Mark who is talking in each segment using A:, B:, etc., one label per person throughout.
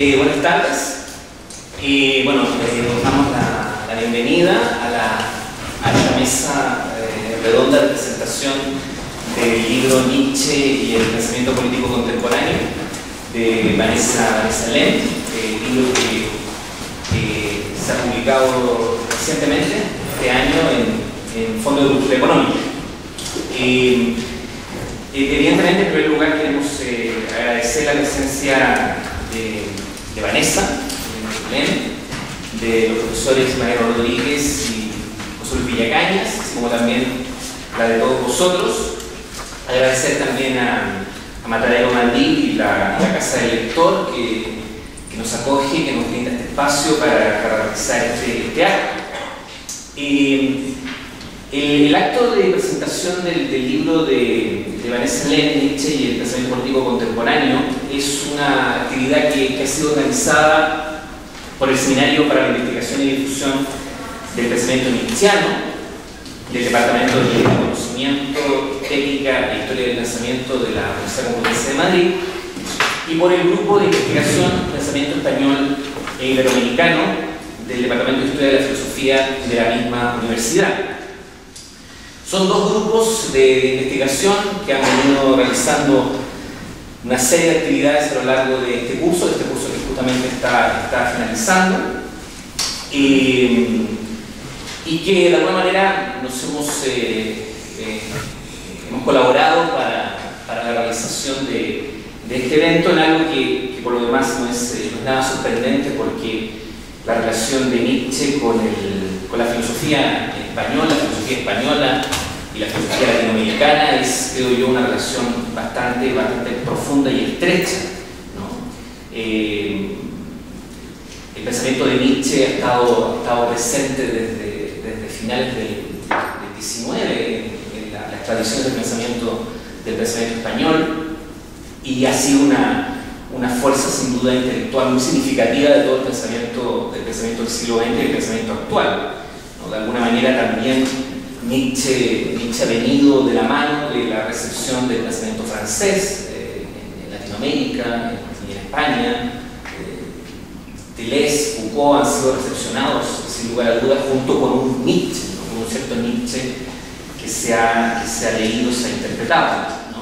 A: Buenas tardes. Bueno, nos damos la bienvenida a la mesa redonda de presentación del libro Nietzsche y el pensamiento político contemporáneo de Vanessa Lem, libro que se ha publicado recientemente este año en Fondo de Cultura Económica. Evidentemente, en primer lugar, queremos agradecer la presencia de Vanessa Lem, de los profesores Mariano Rodríguez y José Luis Villacañas, así como también la de todos vosotros. Agradecer también a Matadero Mandil y la Casa del Lector que nos acoge, que nos brinda este espacio para realizar este acto. El acto de presentación del libro de Vanessa Lem, Nietzsche y el pensamiento político contemporáneo, es una actividad que ha sido organizada por el Seminario para la Investigación y Difusión del Pensamiento Nietzscheano, del Departamento de Conocimiento, Técnica e Historia del Pensamiento de la Universidad Complutense de Madrid, y por el Grupo de Investigación Pensamiento Español e Iberoamericano del Departamento de Historia de la Filosofía de la misma universidad. Son dos grupos de investigación que han venido realizando una serie de actividades a lo largo de este curso que justamente está finalizando, y que de alguna manera nos hemos colaborado para la realización de este evento en algo que por lo demás no es nada sorprendente, porque la relación de Nietzsche con la filosofía española y la filosofía latinoamericana es, creo yo, una relación bastante profunda y estrecha, ¿no? El pensamiento de Nietzsche ha estado presente desde finales del 19 en las tradiciones del pensamiento español, y ha sido una fuerza sin duda intelectual muy significativa de todo el pensamiento del siglo XX y el pensamiento actual, ¿no? De alguna manera también Nietzsche ha venido de la mano de la recepción del pensamiento francés en Latinoamérica y en España. Deleuze, Foucault han sido recepcionados sin lugar a dudas junto con un Nietzsche, ¿no? Con un cierto Nietzsche que se ha leído, se ha interpretado, ¿no?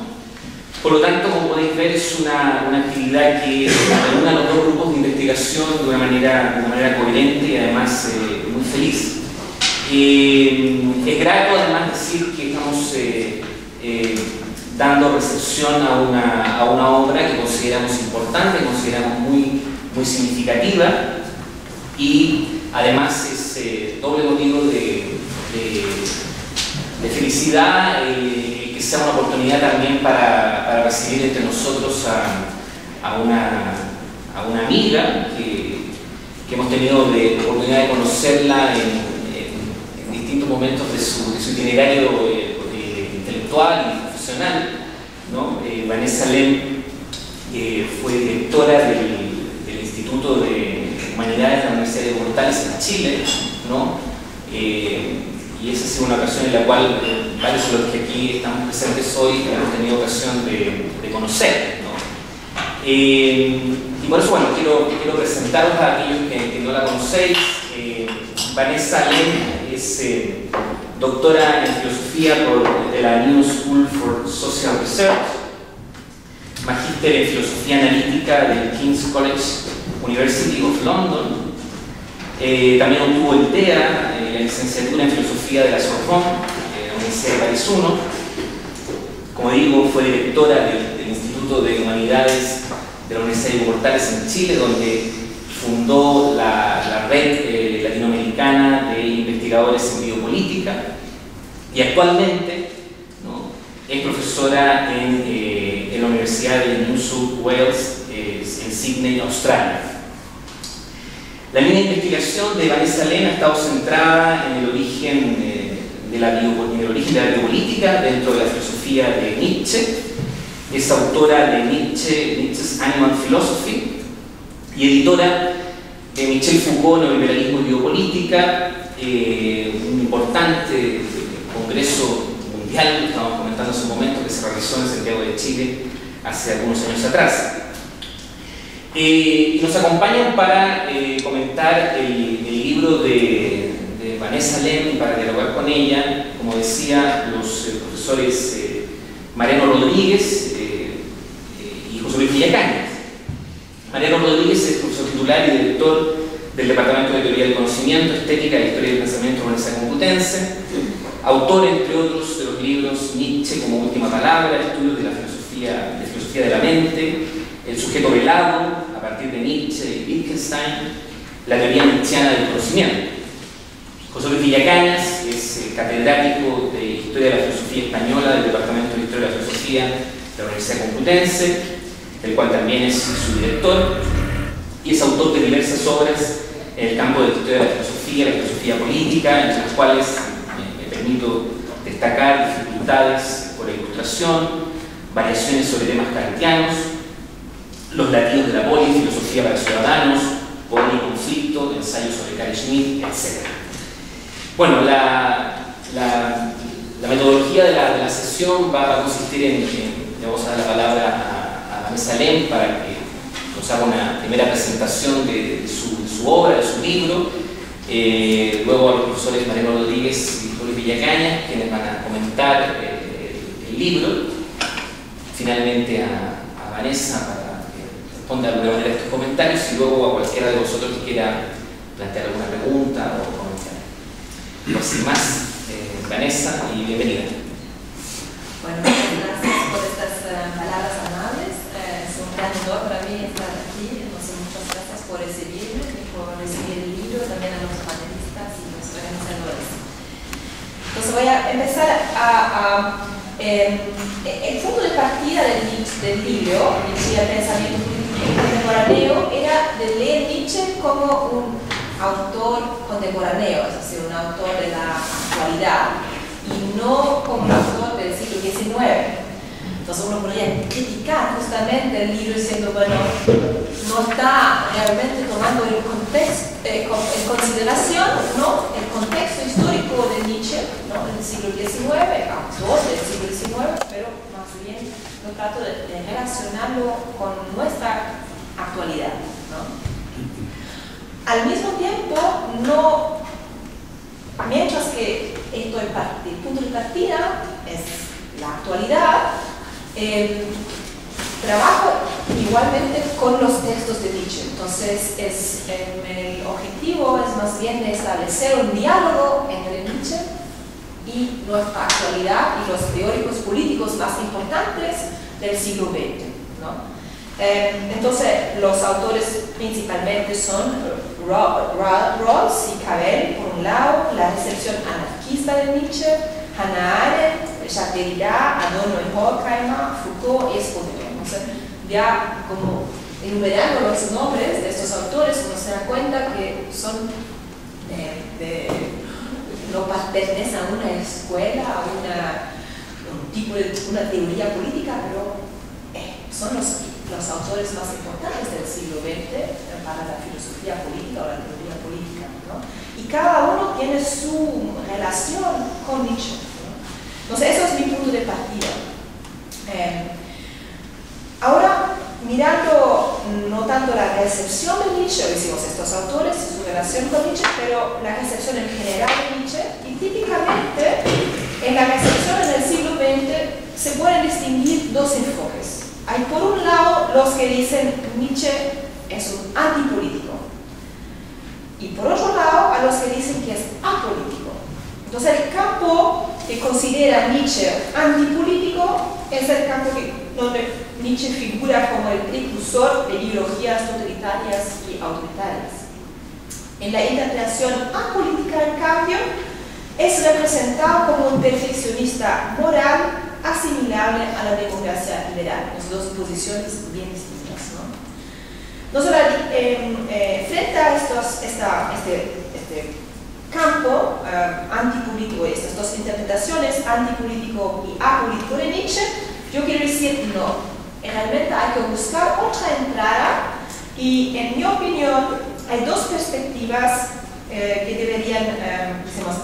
A: Por lo tanto, como podéis ver, es una actividad que reúne a los dos grupos de investigación de una manera coherente y además muy feliz. Es grato además decir que estamos dando recepción a una obra que consideramos importante, consideramos muy significativa, y además es doble motivo de felicidad que sea una oportunidad también para recibir entre nosotros a una amiga que hemos tenido la oportunidad de conocerla en distintos momentos de su itinerario intelectual y profesional, ¿no? Vanessa Lem fue directora del Instituto de Humanidades de la Universidad de Bogotá en Chile, ¿no? Y esa ha sido una ocasión en la cual varios de los que aquí estamos presentes hoy hemos tenido ocasión de conocer, ¿no? Y por eso, bueno, quiero presentaros a aquellos que no la conocéis. Vanessa Lem es doctora en filosofía de la New School for Social Research, magíster en filosofía analítica del King's College University of London. También obtuvo el TEA, la licenciatura en filosofía de la Sorbonne, la Universidad de París I. Como digo, fue directora del Instituto de Humanidades de la Universidad de Bogotá en Chile, donde fundó la red latinoamericana de investigadores en biopolítica, y actualmente, ¿no?, es profesora en la Universidad de New South Wales en Sydney, Australia. La línea de investigación de Vanessa Lem ha estado centrada en el origen de la biopolítica dentro de la filosofía de Nietzsche. Es autora de Nietzsche's Animal Philosophy, y editora de Michel Foucault, Neoliberalismo y Biopolítica, un importante congreso mundial, estamos comentando hace un momento, que se realizó en Santiago de Chile hace algunos años atrás. Y nos acompañan para comentar el libro de Vanessa Lem y para dialogar con ella, como decía, los profesores Mariano Rodríguez y José Luis Villacañas. Mariano Rodríguez es profesor titular y director del Departamento de Teoría del Conocimiento, Estética y Historia del Pensamiento de la Universidad Complutense, autor, entre otros, de los libros Nietzsche como última palabra, estudios de la filosofía de la mente, El sujeto velado, a partir de Nietzsche y Wittgenstein, la teoría nietzscheana del conocimiento. José Luis Villacañas es catedrático de Historia de la Filosofía Española del Departamento de Historia de la Filosofía de la Universidad Complutense, del cual también es su director, y es autor de diversas obras en el campo de la historia de la filosofía política, entre las cuales me permito destacar Dificultades por la Ilustración, Variaciones sobre temas kantianos, Los latidos de la poli, Filosofía para ciudadanos, Poder y conflicto, Ensayos sobre Carl Schmitt, etc. Bueno, la metodología de la sesión va a consistir en le vamos a dar la palabra a Vanessa Lem para que nos haga una primera presentación de su obra, de su libro, luego a los profesores Mariano Rodríguez y José Luis Villacañas, quienes van a comentar el libro, finalmente a Vanessa para que responda de alguna manera a estos comentarios y luego a cualquiera de vosotros que quiera plantear alguna pregunta o comentario. Pues sin más, Vanessa, y bienvenida.
B: Bueno, gracias por estas palabras amables. Es un gran honor para mí estar aquí. Entonces, muchas gracias por recibirme y por recibir el libro, también a los panelistas y los organizadores. Entonces, voy a empezar el punto de partida del libro, Nietzsche y el pensamiento contemporáneo, era de leer Nietzsche como un autor contemporáneo, es decir, un autor de la actualidad, y no como un autor del siglo XIX. Entonces uno podría criticar justamente el libro diciendo, bueno, no está realmente tomando en consideración, ¿no?, el contexto histórico de Nietzsche, ¿no?, del siglo XIX, autor del siglo XIX, pero más bien yo trato de relacionarlo con nuestra actualidad, ¿no? Al mismo tiempo, no, mientras que el punto de partida es la actualidad, trabajo igualmente con los textos de Nietzsche. Entonces, el objetivo es más bien de establecer un diálogo entre Nietzsche y nuestra actualidad y los teóricos políticos más importantes del siglo XX, ¿no? Entonces, los autores principalmente son Rawls y Cavell, por un lado, la recepción anarquista de Nietzsche, Hannah Arendt, Jacques Derrida, Adorno y Horkheimer, Foucault y Esposito. Entonces, ya como enumerando los nombres de estos autores, uno se da cuenta que son no pertenecen a una escuela, a un tipo de una teoría política, pero son los autores más importantes del siglo XX para la filosofía política o la teoría política, ¿no? Y cada uno tiene su relación con Nietzsche, ¿no? Entonces, eso es mi punto de partida. Ahora, mirando no tanto la recepción de Nietzsche, decimos estos autores y su relación con Nietzsche, pero la recepción en general de Nietzsche, y típicamente en la recepción en el siglo XX se pueden distinguir dos enfoques. Hay por un lado los que dicen Nietzsche es un antipolítico y por otro lado a los que dicen que es apolítico. Entonces el campo que considera Nietzsche antipolítico es el campo donde Nietzsche figura como el precursor de ideologías totalitarias y autoritarias. En la interpretación apolítica, en cambio, es representado como un perfeccionista moral asimilable a la democracia liberal. Son dos posiciones bien distintas, ¿no? Entonces, frente a este campo antipolítico, estas dos interpretaciones, antipolítico y apolítico de Nietzsche, yo quiero decir no. Realmente hay que buscar otra entrada y, en mi opinión, hay dos perspectivas que deberían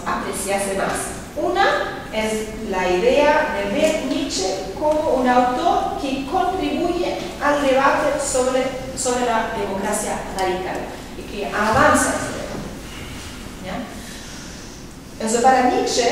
B: apreciarse más. Una es la idea de ver Nietzsche como un autor que contribuye al debate sobre sobre la democracia radical y que avanza este debate. Entonces, para Nietzsche,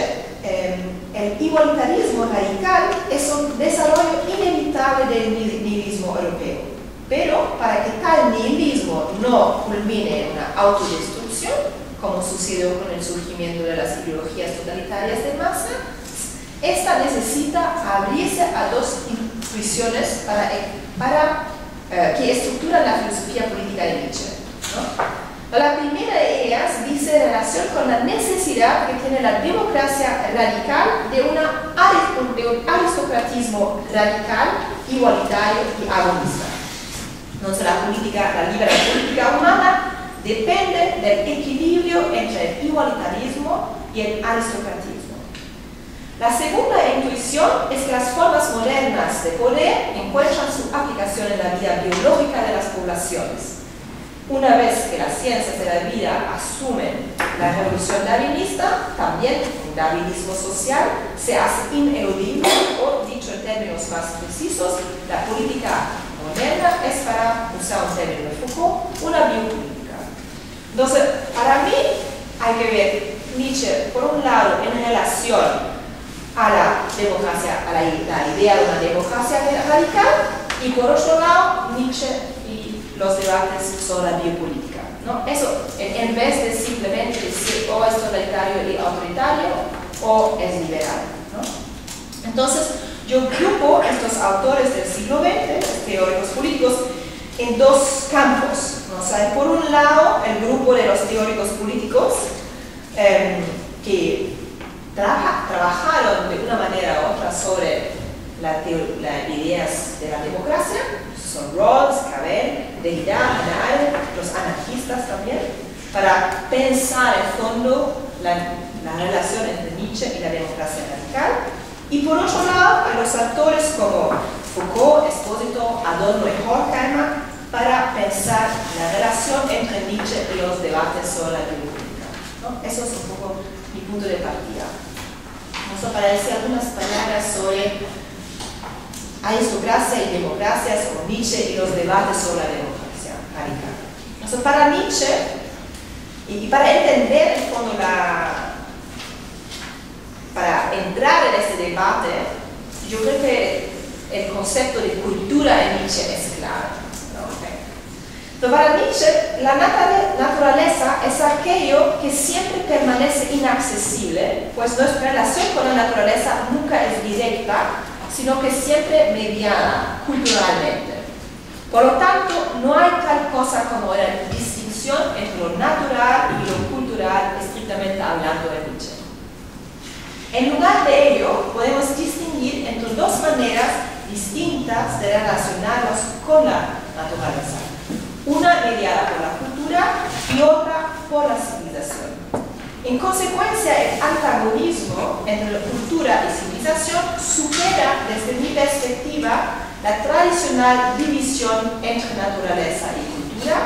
B: el igualitarismo radical es un desarrollo inevitable del nihilismo europeo. Pero para que tal nihilismo no culmine en una autodestrucción, como sucedió con el surgimiento de las ideologías totalitarias de masa, esta necesita abrirse a dos intuiciones que estructuran la filosofía política de Nietzsche, ¿no? La primera de ellas dice en relación con la necesidad que tiene la democracia radical de un aristocratismo radical, igualitario y agonista. Entonces la liberal política humana depende del equilibrio entre el igualitarismo y el aristocratismo. La segunda intuición es que las formas modernas de poder encuentran su aplicación en la vida biológica de las poblaciones. Una vez que las ciencias de la vida asumen la revolución darwinista, también el darwinismo social se hace ineludible, o dicho en términos más precisos, la política moderna es, para usar un término de Foucault, una biopolítica. Entonces, para mí hay que ver Nietzsche, por un lado, en relación a la democracia, a la idea de una democracia radical, y por otro lado, Nietzsche y los debates sobre la biopolítica, ¿no? Eso, en vez de simplemente decir o es totalitario y autoritario o es liberal, ¿no? Entonces, yo grupo estos autores del siglo XX, los teóricos políticos, en dos campos, ¿no? O sea, por un lado, el grupo de los teóricos políticos que trabajaron de una manera u otra sobre las ideas de la democracia, son Rawls, Cavell, Derrida, Hannah Arendt, los anarquistas también, para pensar en fondo la relación entre Nietzsche y la democracia radical. Y por otro lado, a los autores como Foucault, Espósito, Adorno y Horkheimer, para pensar la relación entre Nietzsche y los debates sobre la biopolítica, ¿no? Eso es un poco mi punto de partida. Vamos a decir algunas palabras sobre aristocracia y democracia, sobre Nietzsche y los debates sobre la democracia radical. Entonces, para Nietzsche, y para entender en fondo para entrar en este debate, yo creo que el concepto de cultura en Nietzsche es clave, ¿no? Entonces, para Nietzsche, la naturaleza es aquello que siempre permanece inaccesible, pues nuestra relación con la naturaleza nunca es directa, sino que siempre mediada culturalmente. Por lo tanto, no hay tal cosa como una distinción entre lo natural y lo cultural, estrictamente hablando de Nietzsche. En lugar de ello, podemos distinguir entre dos maneras distintas de relacionarnos con la naturaleza. Una mediada por la cultura y otra por la civilización. En consecuencia, el antagonismo entre cultura y civilización supera, desde mi perspectiva, la tradicional división entre naturaleza y cultura,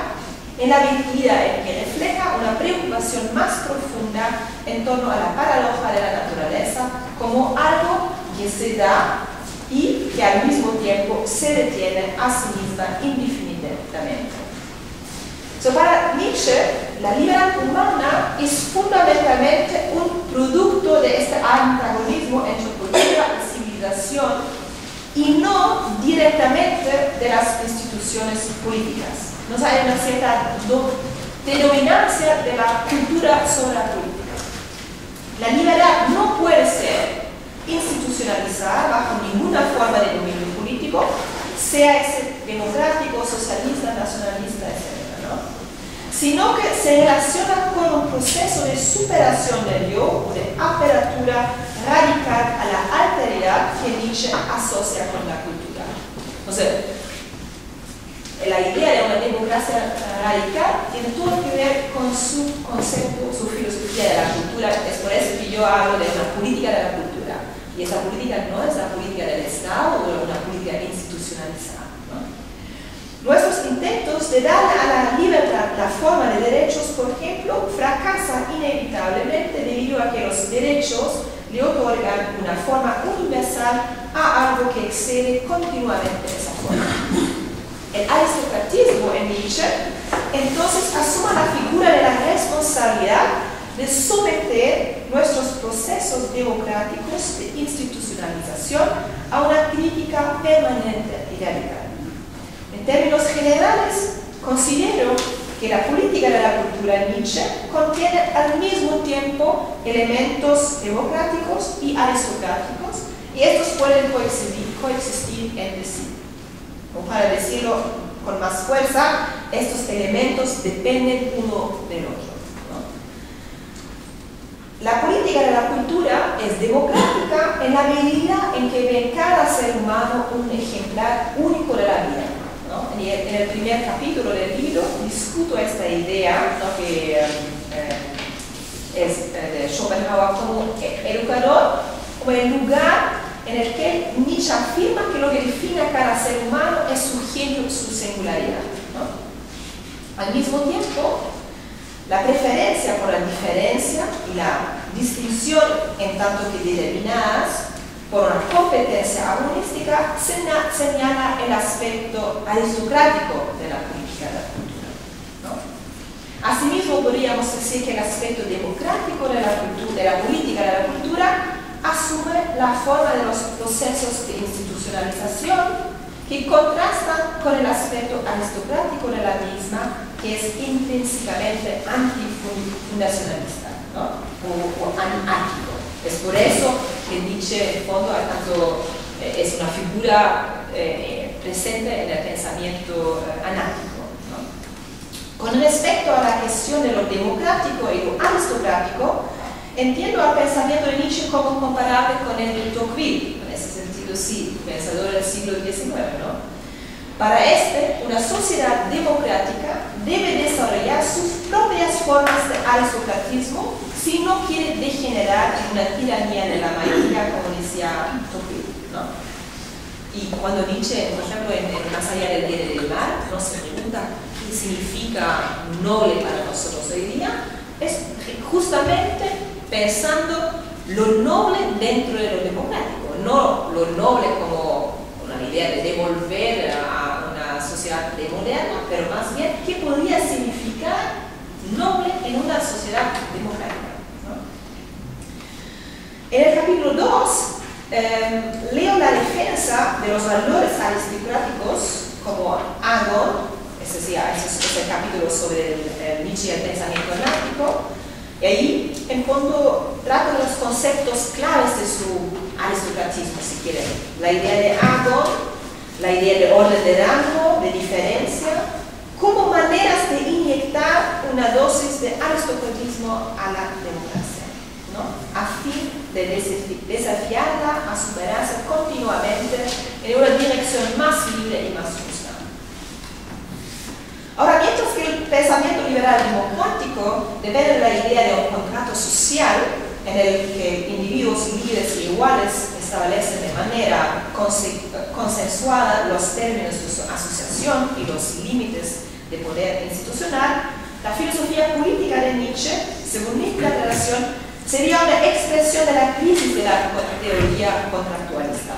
B: en la medida en que refleja una preocupación más profunda en torno a la paradoja de la naturaleza como algo que se da y que al mismo tiempo se detiene a sí misma indefinidamente. Para Nietzsche, la libertad humana es fundamentalmente un producto de este antagonismo entre cultura y civilización y no directamente de las instituciones políticas. No hay una cierta predominancia de la cultura sobre la política. La libertad no puede ser institucionalizada bajo ninguna forma de dominio político, sea ese democrático, socialista, nacionalista, etc., sino que se relaciona con un proceso de superación del yo o de apertura radical a la alteridad que Nietzsche asocia con la cultura. Entonces, la idea de una democracia radical tiene todo que ver con su concepto, su filosofía de la cultura. Es por eso que yo hablo de una política de la cultura. Y esa política no es la política del Estado o una política institucionalizada, ¿no? Nuestros intentos de dar a la libertad la forma de derechos, por ejemplo, fracasan inevitablemente debido a que los derechos le otorgan una forma universal a algo que excede continuamente esa forma. El aristocratismo, Nietzsche, entonces asuma la figura de la responsabilidad de someter nuestros procesos democráticos de institucionalización a una crítica permanente y radical. En términos generales, considero que la política de la cultura Nietzsche contiene al mismo tiempo elementos democráticos y aristocráticos, y estos pueden coexistir entre sí. O para decirlo con más fuerza, estos elementos dependen uno del otro, ¿no? La política de la cultura es democrática en la medida en que ve en cada ser humano un ejemplar único de la vida, ¿no? En el primer capítulo del libro discuto esta idea, ¿no? que es de Schopenhauer como educador, como el lugar en el que Nietzsche afirma que lo que define a cada ser humano es su genio, su singularidad, ¿no? Al mismo tiempo, la preferencia por la diferencia y la distinción en tanto que determinadas por una competencia agonística señala el aspecto aristocrático de la política de la cultura, ¿no? Asimismo, podríamos decir que el aspecto democrático de la política de la cultura asume la forma de los procesos de institucionalización que contrastan con el aspecto aristocrático de la misma, que es intrínsecamente antifundacionalista, ¿no? o anárquico. Es por eso que Nietzsche, en fondo, es una figura presente en el pensamiento anárquico, ¿no? Con respecto a la cuestión de lo democrático y lo aristocrático, entiendo al pensamiento de Nietzsche como comparable con el de Tocqueville, en ese sentido sí, pensador del siglo XIX, ¿no? Para una sociedad democrática debe desarrollar sus propias formas de aristocratismo si no quiere degenerar en una tiranía de la mayoría, como decía Tocqueville, ¿no? Y cuando Nietzsche, por ejemplo, en Más allá del bien y del mal, nos pregunta qué significa noble para nosotros hoy día, es justamente pensando lo noble dentro de lo democrático, no lo noble como una idea de devolver a una sociedad moderna, pero más bien qué podría significar noble en una sociedad democrática, ¿no? En el capítulo 2 leo la defensa de los valores aristocráticos como Agon, ese es el capítulo sobre el Nietzsche y el pensamiento anárquico. Y ahí, en fondo, trata los conceptos claves de su aristocratismo, si quieren. La idea de Agon, la idea de orden de rango, de diferencia, como maneras de inyectar una dosis de aristocratismo a la democracia, ¿no? A fin de desafiarla a superarse continuamente en una dirección más libre y más justa. Ahora, mientras que el pensamiento liberal democrático depende de la idea de un contrato social en el que individuos libres y iguales establecen de manera consensuada los términos de su asociación y los límites de poder institucional, la filosofía política de Nietzsche, según mi declaración, sería una expresión de la crisis de la teoría contractualista.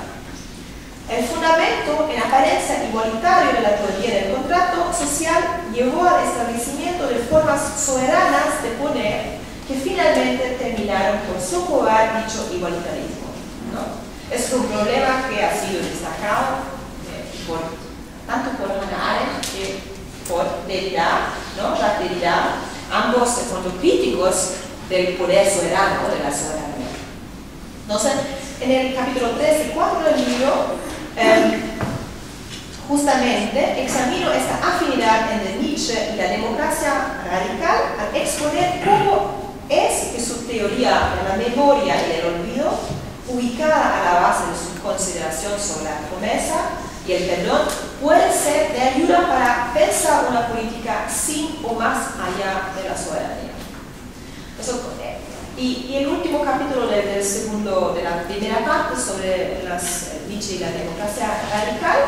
B: El fundamento en apariencia igualitario de la teoría del contrato social llevó al establecimiento de formas soberanas de poder que finalmente terminaron por socavar dicho igualitarismo, ¿no? Es un problema que ha sido destacado tanto por Hannah Arendt que por Derrida, ¿no? Jacques Derrida, ambos son críticos del poder soberano, de la soberanía. Entonces, en el capítulo 3 y 4 del libro, justamente examino esta afinidad entre Nietzsche y la democracia radical al exponer cómo es que su teoría de la memoria y el olvido, ubicada a la base de su consideración sobre la promesa y el perdón, puede ser de ayuda para pensar una política sin o más allá de la soberanía. Y el último capítulo de la primera parte sobre Nietzsche y la democracia radical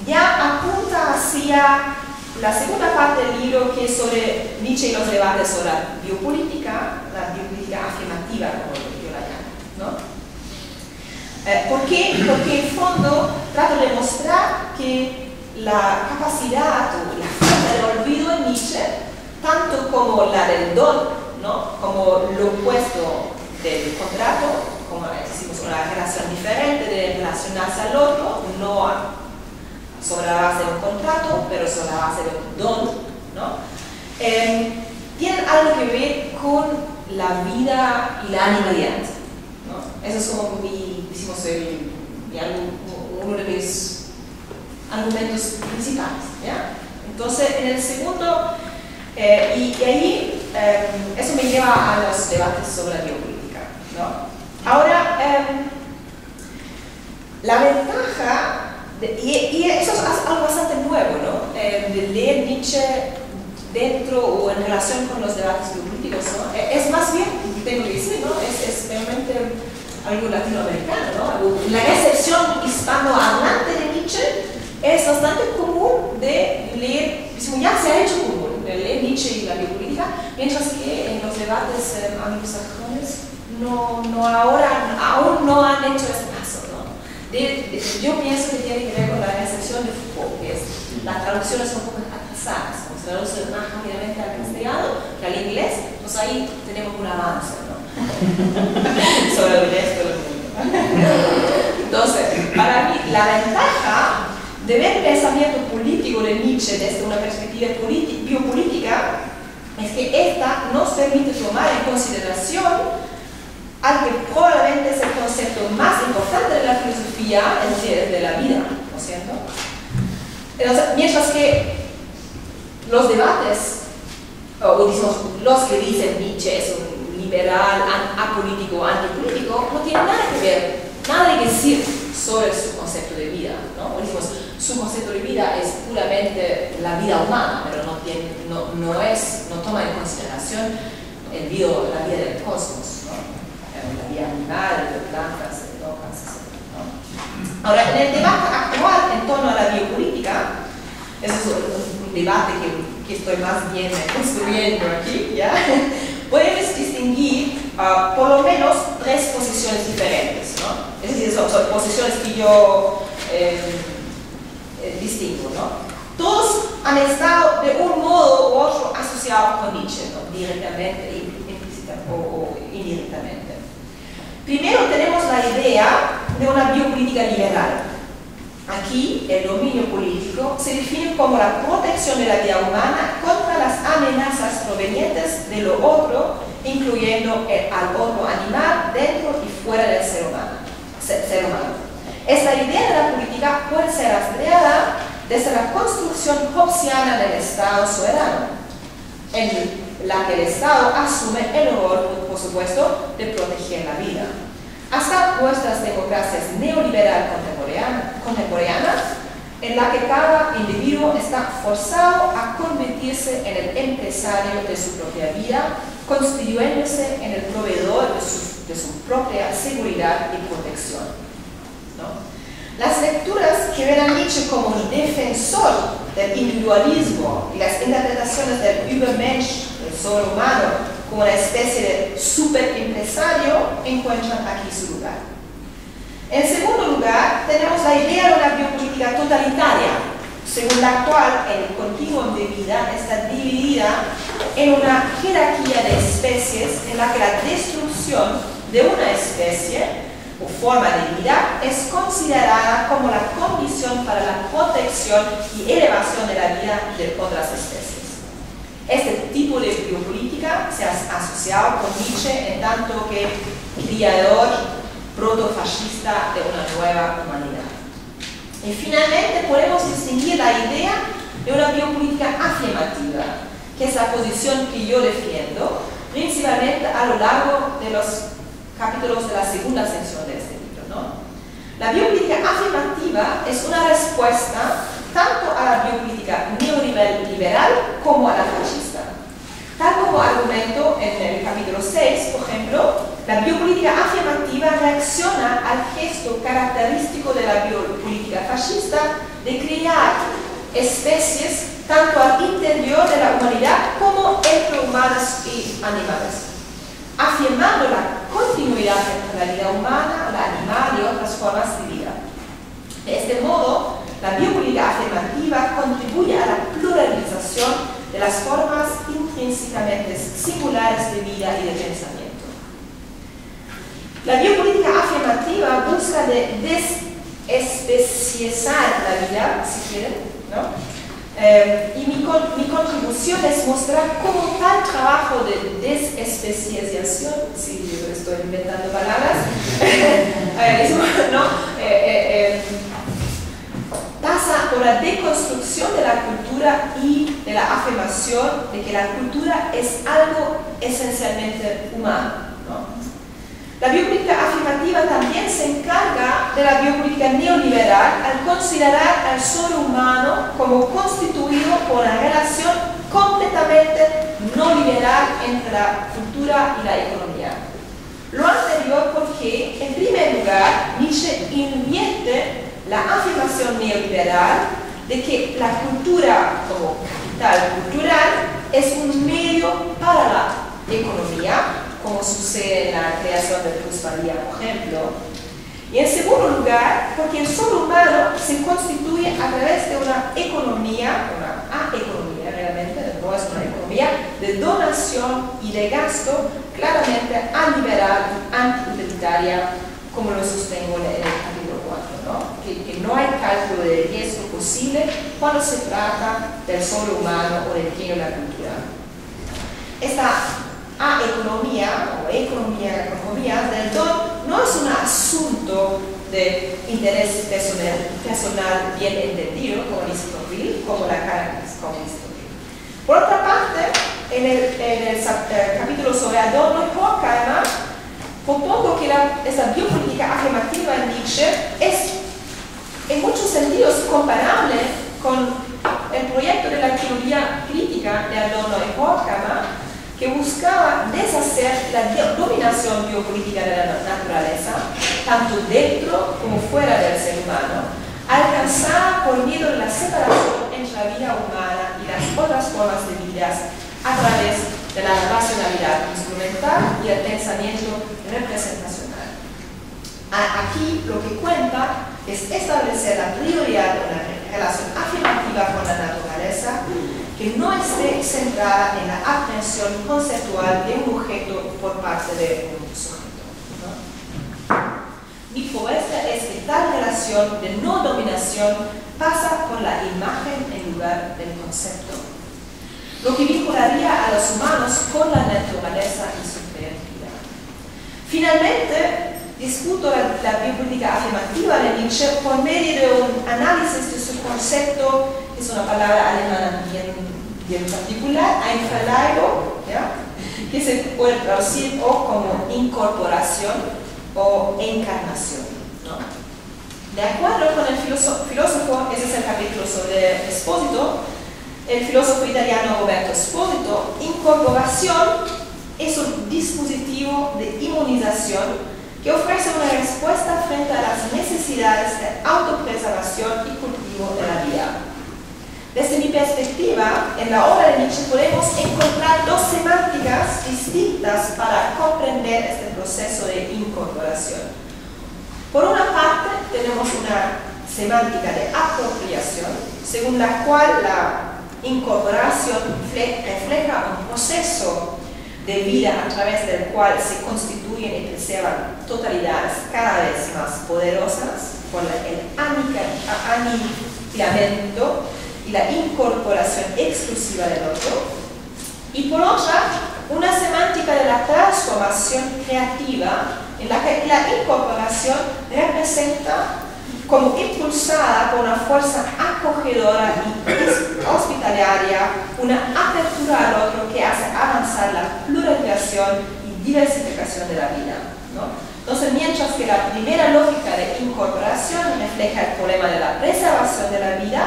B: ya apunta hacia la segunda parte del libro, que es sobre Nietzsche y los debates sobre la biopolítica afirmativa, como yo la llamo, ¿no? ¿Por qué? Porque en fondo trato de mostrar que la capacidad o la forma del olvido en Nietzsche, tanto como la del don, ¿no? Como lo opuesto del contrato, como decimos, una relación diferente de relacionarse al otro, no sobre la base de un contrato, pero sobre la base de un don, ¿no? Tienen algo que ver con la vida y la animalidad, ¿no? Eso es como uno de mis argumentos principales, ¿ya? Entonces, en el segundo, y ahí eso me lleva a los debates sobre la biopolítica, ¿no? Ahora, la ventaja, y eso es algo bastante nuevo, ¿no? De leer Nietzsche dentro o en relación con los debates biopolíticos, ¿no? Es más bien, tengo que decir, ¿no? Es realmente algo latinoamericano, ¿no? La recepción hispanohablante de Nietzsche es bastante común de leer, ya se ha hecho común, de leer Nietzsche y la biopolítica, mientras que en los debates anglosajones aún no han hecho ese paso, ¿no? Yo pienso que tiene que ver con la recepción de Foucault, que las traducciones son un poco atrasadas, como se traduce más rápidamente al castellano que al inglés, pues ahí tenemos un avance, ¿no? Sobre el resto del mundo. Entonces, para mí, la ventaja de ver el pensamiento político de Nietzsche desde una perspectiva biopolítica es que esta nos permite tomar en consideración al que probablemente es el concepto más importante de la filosofía, es decir, de la vida, ¿no es cierto? Entonces, mientras que los debates, o digamos, los que dicen Nietzsche es un liberal, apolítico, antipolítico, no tienen nada que ver, nada que decir sobre su concepto de vida, ¿no? O decimos, su concepto de vida es puramente la vida humana, pero no toma en consideración la vida del cosmos, ¿no? La vida animal, de plantas, de rocas, etc., ¿no? Ahora, en el debate actual en torno a la biopolítica, ese es un debate que estoy más bien construyendo aquí, ¿ya? Podemos distinguir por lo menos tres posiciones diferentes, ¿no? Es decir, son posiciones que yo distingo, ¿no? Todos han estado de un modo u otro asociados con Nietzsche, ¿no? Directamente, implícitamente o indirectamente. Primero tenemos la idea de una biopolítica liberal. Aquí, el dominio político se define como la protección de la vida humana contra las amenazas provenientes de lo otro, incluyendo al otro animal dentro y fuera del ser humano. Esta idea de la política puede ser rastreada desde la construcción hobbesiana del Estado soberano, en la que el Estado asume el rol, por supuesto, de proteger la vida, hasta nuestras democracias neoliberal contemporáneas, en la que cada individuo está forzado a convertirse en el empresario de su propia vida, constituyéndose en el proveedor de su propia seguridad y protección, ¿no? Las lecturas que ven a Nietzsche como un defensor del individualismo y las interpretaciones del Übermensch, del ser humano, como una especie de superempresario, encuentran aquí su lugar. En segundo lugar, tenemos la idea de una biopolítica totalitaria, según la cual el continuum de vida está dividida en una jerarquía de especies en la que la destrucción de una especie o forma de vida es considerada como la condición para la protección y elevación de la vida de otras especies. Este tipo de biopolítica se ha asociado con Nietzsche en tanto que criador protofascista de una nueva humanidad. Y finalmente podemos distinguir la idea de una biopolítica afirmativa, que es la posición que yo defiendo, principalmente a lo largo de los capítulos de la segunda sección de este libro, ¿no? La biopolítica afirmativa es una respuesta tanto a la biopolítica neoliberal como a la fascista. Tal como argumento en el capítulo 6, por ejemplo, la biopolítica afirmativa reacciona al gesto característico de la biopolítica fascista de crear especies tanto al interior de la humanidad como entre humanos y animales, afirmando la continuidad entre la vida humana, la animal y otras formas de vida. De este modo, la biopolítica afirmativa contribuye a la pluralización valorización de las formas intrínsecamente singulares de vida y de pensamiento. La biopolítica afirmativa busca de desespecializar la vida, si quieren, ¿no? Y mi contribución es mostrar cómo tal trabajo de desespecialización, si yo estoy inventando palabras, ¿no? Pasa por la deconstrucción de la cultura y de la afirmación de que la cultura es algo esencialmente humano, ¿no? La biopolítica afirmativa también se encarga de la biopolítica neoliberal al considerar al ser humano como constituido por una relación completamente no liberal entre la cultura y la economía. Lo anterior porque, en primer lugar, Nietzsche invierte la afirmación neoliberal de que la cultura como capital cultural es un medio para la economía, como sucede en la creación de plusvalía, por ejemplo. Y en segundo lugar, porque el ser humano se constituye a través de una economía, una economía realmente, no es una economía de donación y de gasto claramente aliberal y antiutilitaria, como lo sostengo en el capítulo 4, ¿no? Que no hay cálculo de riesgo posible cuando se trata del ser humano o del genio de la cultura. Esta economía o economía del don no es un asunto de interés personal bien entendido, como dice Tocqueville, como la caracteriza como dice Tocqueville. Por otra parte, en el capítulo sobre Adorno y Horkheimer, propongo que esta biopolítica afirmativa en Nietzsche es en muchos sentidos comparable con el proyecto de la teoría crítica de Adorno y Horkheimer, que buscaba deshacer la dominación biopolítica de la naturaleza, tanto dentro como fuera del ser humano, alcanzada por medio de la separación entre la vida humana y las otras formas de vida a través de la racionalidad instrumental y el pensamiento representacional. Aquí lo que cuenta es establecer la prioridad de una relación afirmativa con la naturaleza que no esté centrada en la aprehensión conceptual de un objeto por parte de un sujeto, ¿no? Mi propuesta es que tal relación de no dominación pasa por la imagen en lugar del concepto, lo que vincularía a los humanos con la naturaleza y su creatividad. Finalmente, discuto la biopolítica afirmativa de Nietzsche por medio de un análisis de su concepto, que es una palabra alemana bien particular, Einverleibung, ¿ya? Que se puede traducir o como incorporación o encarnación, ¿no? De acuerdo con el filósofo, ese es el capítulo sobre Esposito, el filósofo italiano Roberto Esposito, incorporación es un dispositivo de inmunización que ofrece una respuesta frente a las necesidades de autopreservación y cultivo de la vida. Desde mi perspectiva, en la obra de Nietzsche podemos encontrar dos semánticas distintas para comprender este proceso de incorporación. Por una parte, tenemos una semántica de apropiación, según la cual la incorporación refleja un proceso de vida a través del cual se constituyen y preservan totalidades cada vez más poderosas por el aniquilamiento y la incorporación exclusiva del otro, y por otra, una semántica de la transformación creativa en la que la incorporación representa como impulsada por una fuerza acogedora y hospitalaria, una apertura al otro que hace avanzar la pluralización y diversificación de la vida, ¿no? Entonces, mientras que la primera lógica de incorporación refleja el problema de la preservación de la vida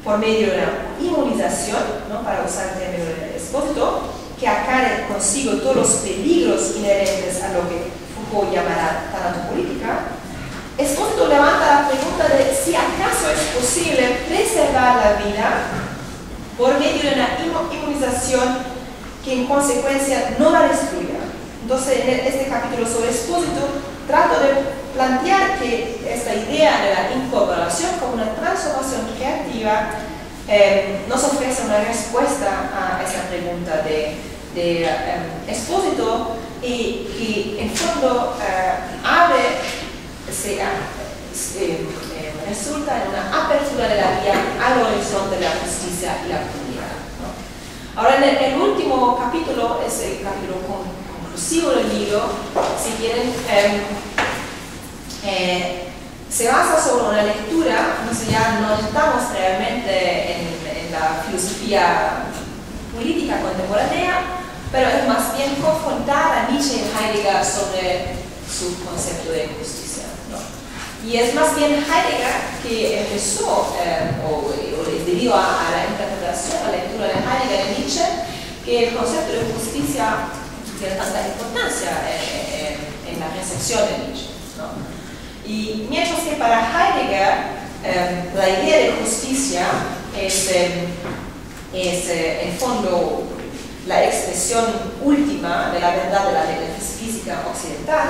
B: por medio de la inmunización, ¿no? Para usar el término del Esposito, que acarrea consigo todos los peligros inherentes a lo que Foucault llamará tanatopolítica, Esposito levanta la pregunta de si acaso es posible preservar la vida por medio de una inmunización que en consecuencia no la destruya. Entonces, en este capítulo sobre Esposito, trato de plantear que esta idea de la incorporación como una transformación creativa nos ofrece una respuesta a esa pregunta de Espósito y en fondo resulta en una apertura de la vía al horizonte de la justicia y la comunidad, ¿no? Ahora, en el último capítulo, es el capítulo conclusivo del libro, si quieren, se basa sobre una lectura, ya no estamos realmente en la filosofía política contemporánea, pero es más bien confrontar a Nietzsche y Heidegger sobre su concepto de justicia, ¿no? Y es más bien Heidegger que empezó, o debido a la interpretación, a la lectura de Heidegger y Nietzsche, que el concepto de justicia tiene tanta importancia en la recepción de Nietzsche, ¿no? Y mientras que para Heidegger la idea de justicia es en fondo la expresión última de la verdad de la metafísica occidental,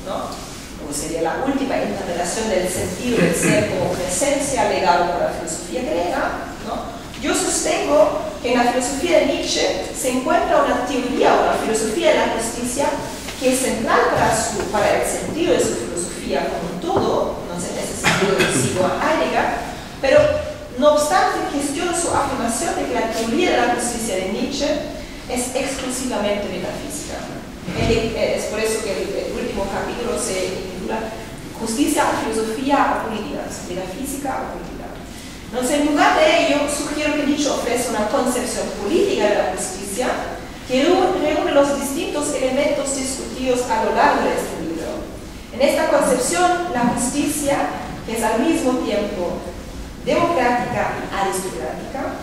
B: ¿no? O sería la última interpretación del sentido del ser como presencia legado por la filosofía griega, ¿no? Yo sostengo que en la filosofía de Nietzsche se encuentra una teoría o una filosofía de la justicia que es central para el sentido de su filosofía como un todo, no sé, en ese sentido sigo a Heidegger, pero no obstante cuestiono su afirmación de que la teoría de la justicia de Nietzsche es exclusivamente metafísica. Es por eso que el último capítulo se titula Justicia, Filosofía o Política, Metafísica o Política. Entonces, en lugar de ello, sugiero que Nietzsche ofrece una concepción política de la justicia que reúne los distintos elementos discutidos a lo largo de este libro. En esta concepción, la justicia, que es al mismo tiempo democrática y aristocrática,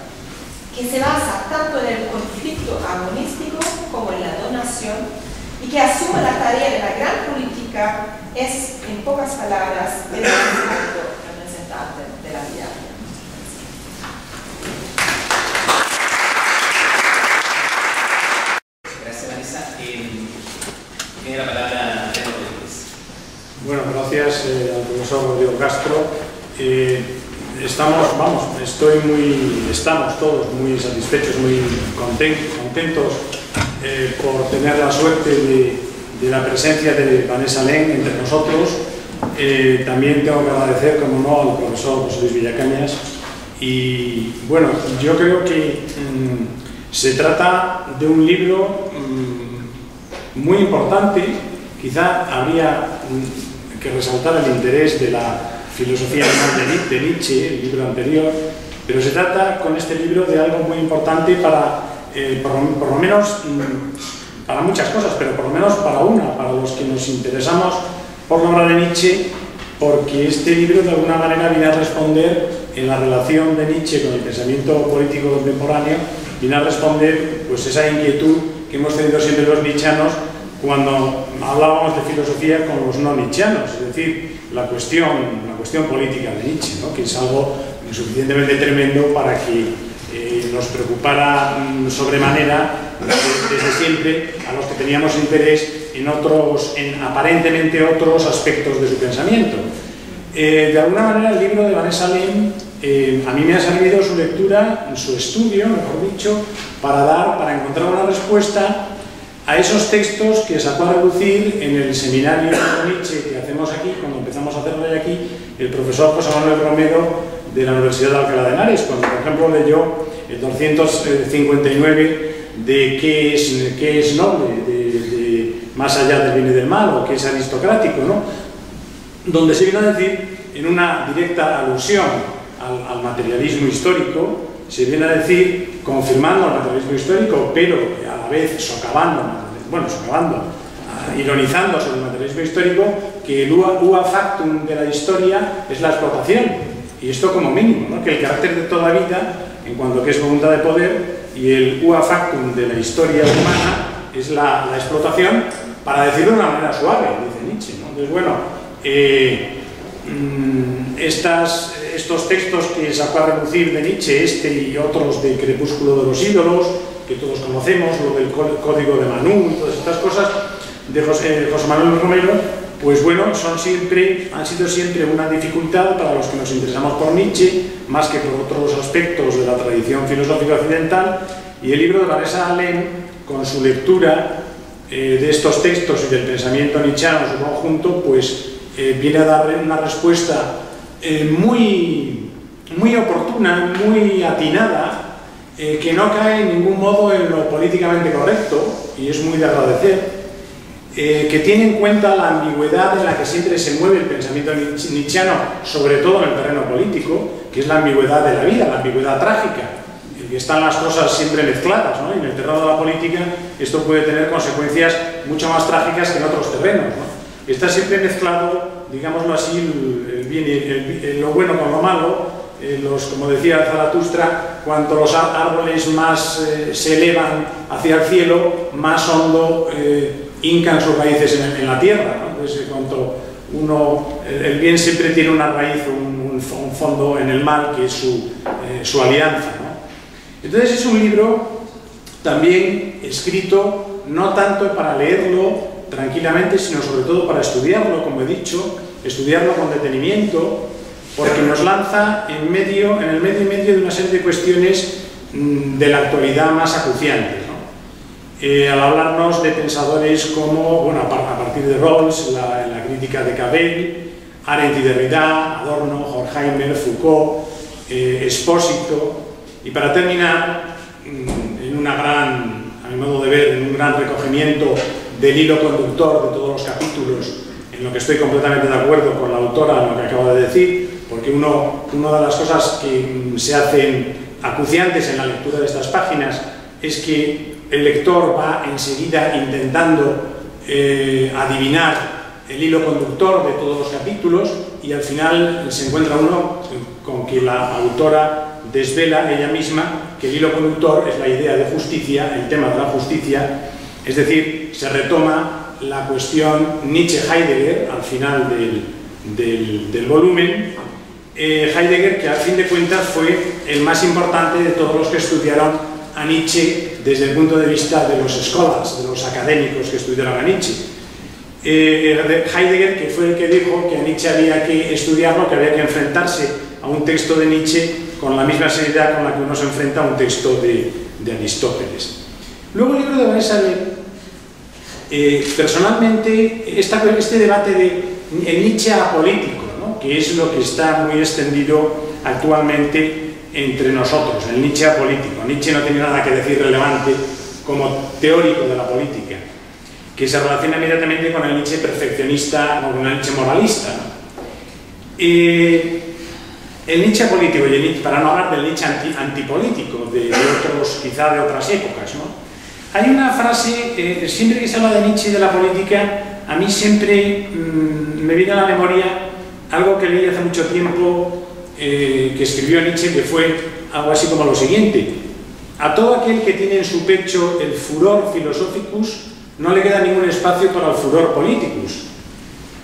B: que se basa tanto en el conflicto agonístico como en la donación y que asume la tarea de la gran política, es, en pocas palabras, el representante de la vida.
A: Gracias, Vanessa. Tiene la palabra Pedro López.
C: Bueno, gracias al profesor Rodrigo Castro. Estamos todos muy satisfechos, muy contentos por tener la suerte de la presencia de Vanessa Lehn entre nosotros. También tengo que agradecer, como no, al profesor José Luis Villacañas. Y bueno, yo creo que se trata de un libro muy importante. Quizá habría que resaltar el interés de la filosofía de Nietzsche, el libro anterior, pero se trata con este libro de algo muy importante para, por lo menos, para muchas cosas, pero por lo menos para los que nos interesamos por la obra de Nietzsche, porque este libro de alguna manera viene a responder en la relación de Nietzsche con el pensamiento político contemporáneo, viene a responder pues esa inquietud que hemos tenido siempre los nietzschianos cuando hablábamos de filosofía con los no nietzschianos, es decir, la cuestión política de Nietzsche, ¿no? Que es algo suficientemente tremendo para que nos preocupara sobremanera desde siempre a los que teníamos interés en aparentemente otros aspectos de su pensamiento. De alguna manera el libro de Vanessa Lehn a mí me ha servido su lectura, su estudio, mejor dicho, para encontrar una respuesta a esos textos que sacó a relucir en el seminario de Nietzsche que hacemos aquí, cuando empezamos a hacerlo aquí, el profesor José Manuel Romero de la Universidad de Alcalá de Henares, cuando por ejemplo leyó el 259 de qué es noble, de más allá del bien y del mal, o qué es aristocrático, ¿no? Donde se viene a decir, en una directa alusión al materialismo histórico, se viene a decir, confirmando el materialismo histórico, pero a la vez ironizando sobre el materialismo histórico, que el ua factum de la historia es la explotación. Y esto como mínimo, ¿no? Que el carácter de toda vida, en cuanto que es voluntad de poder, y el ua factum de la historia humana es la explotación, para decirlo de una manera suave, dice Nietzsche, ¿no? Entonces, bueno, estos textos que sacó a relucir de Nietzsche, y otros de Crepúsculo de los ídolos, que todos conocemos, lo del Código de Manú y todas estas cosas, de José Manuel Romero, pues bueno, han sido siempre una dificultad para los que nos interesamos por Nietzsche, más que por otros aspectos de la tradición filosófica occidental, y el libro de Vanessa Allen, con su lectura de estos textos y del pensamiento nietzscheano en su conjunto, pues viene a darle una respuesta muy oportuna, muy atinada, que no cae en ningún modo en lo políticamente correcto, y es muy de agradecer, que tiene en cuenta la ambigüedad en la que siempre se mueve el pensamiento nietzscheano, sobre todo en el terreno político, que es la ambigüedad de la vida, la ambigüedad trágica, en que están las cosas siempre mezcladas, ¿no? Y en el terreno de la política esto puede tener consecuencias mucho más trágicas que en otros terrenos, ¿no? Está siempre mezclado, digámoslo así, lo bueno con lo malo. Como decía Zaratustra, cuanto los árboles más se elevan hacia el cielo, más hondo hincan sus raíces en la tierra, ¿no? Pues, cuanto el bien siempre tiene una raíz, un fondo en el mal, que es su alianza, ¿no? Entonces es un libro también escrito no tanto para leerlo tranquilamente, sino sobre todo para estudiarlo, como he dicho, estudiarlo con detenimiento, porque nos lanza en el medio y medio de una serie de cuestiones de la actualidad más acuciantes, ¿no? Al hablarnos de pensadores como, bueno, a partir de Rawls, la crítica de Cabell, Arendt y Derrida, Adorno, Horkheimer, Foucault, Espósito, y para terminar, a mi modo de ver, en un gran recogimiento del hilo conductor de todos los capítulos, en lo que estoy completamente de acuerdo con la autora en lo que acaba de decir, porque una de las cosas que se hacen acuciantes en la lectura de estas páginas es que el lector va enseguida intentando adivinar el hilo conductor de todos los capítulos, y al final se encuentra uno con que la autora desvela ella misma que el hilo conductor es la idea de justicia, el tema de la justicia, es decir, se retoma la cuestión Nietzsche-Heidegger al final del volumen. Heidegger, que al fin de cuentas fue el más importante de todos los que estudiaron a Nietzsche desde el punto de vista de los scholars, de los académicos que estudiaron a Nietzsche. Heidegger, que fue el que dijo que a Nietzsche había que estudiarlo, que había que enfrentarse a un texto de Nietzsche con la misma seriedad con la que uno se enfrenta a un texto de Aristóteles. Luego el libro de Vanessa Allen, personalmente, este debate de el Nietzsche apolítico, ¿no?, que es lo que está muy extendido actualmente entre nosotros, el Nietzsche apolítico. Nietzsche no tiene nada que decir relevante como teórico de la política, que se relaciona inmediatamente con el Nietzsche perfeccionista o con el Nietzsche moralista, ¿no? El Nietzsche apolítico, para no hablar del Nietzsche antipolítico, quizá de otras épocas, ¿no? Hay una frase, siempre que se habla de Nietzsche y de la política, a mí siempre me viene a la memoria algo que leí hace mucho tiempo, que escribió Nietzsche, que fue algo así como lo siguiente: a todo aquel que tiene en su pecho el furor philosophicus no le queda ningún espacio para el furor politicus.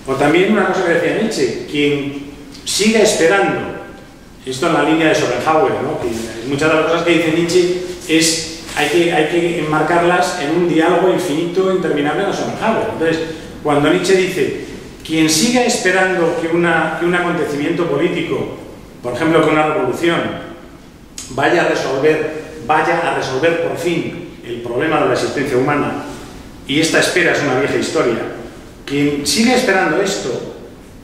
C: O también una cosa que decía Nietzsche: quien siga esperando, esto en la línea de Schopenhauer, ¿no?, que muchas de las cosas que dice Nietzsche hay que enmarcarlas en un diálogo infinito, interminable con Schopenhauer. Entonces, cuando Nietzsche dice: quien siga esperando que un acontecimiento político, por ejemplo que una revolución, vaya a resolver por fin el problema de la existencia humana, y esta espera es una vieja historia, quien siga esperando esto,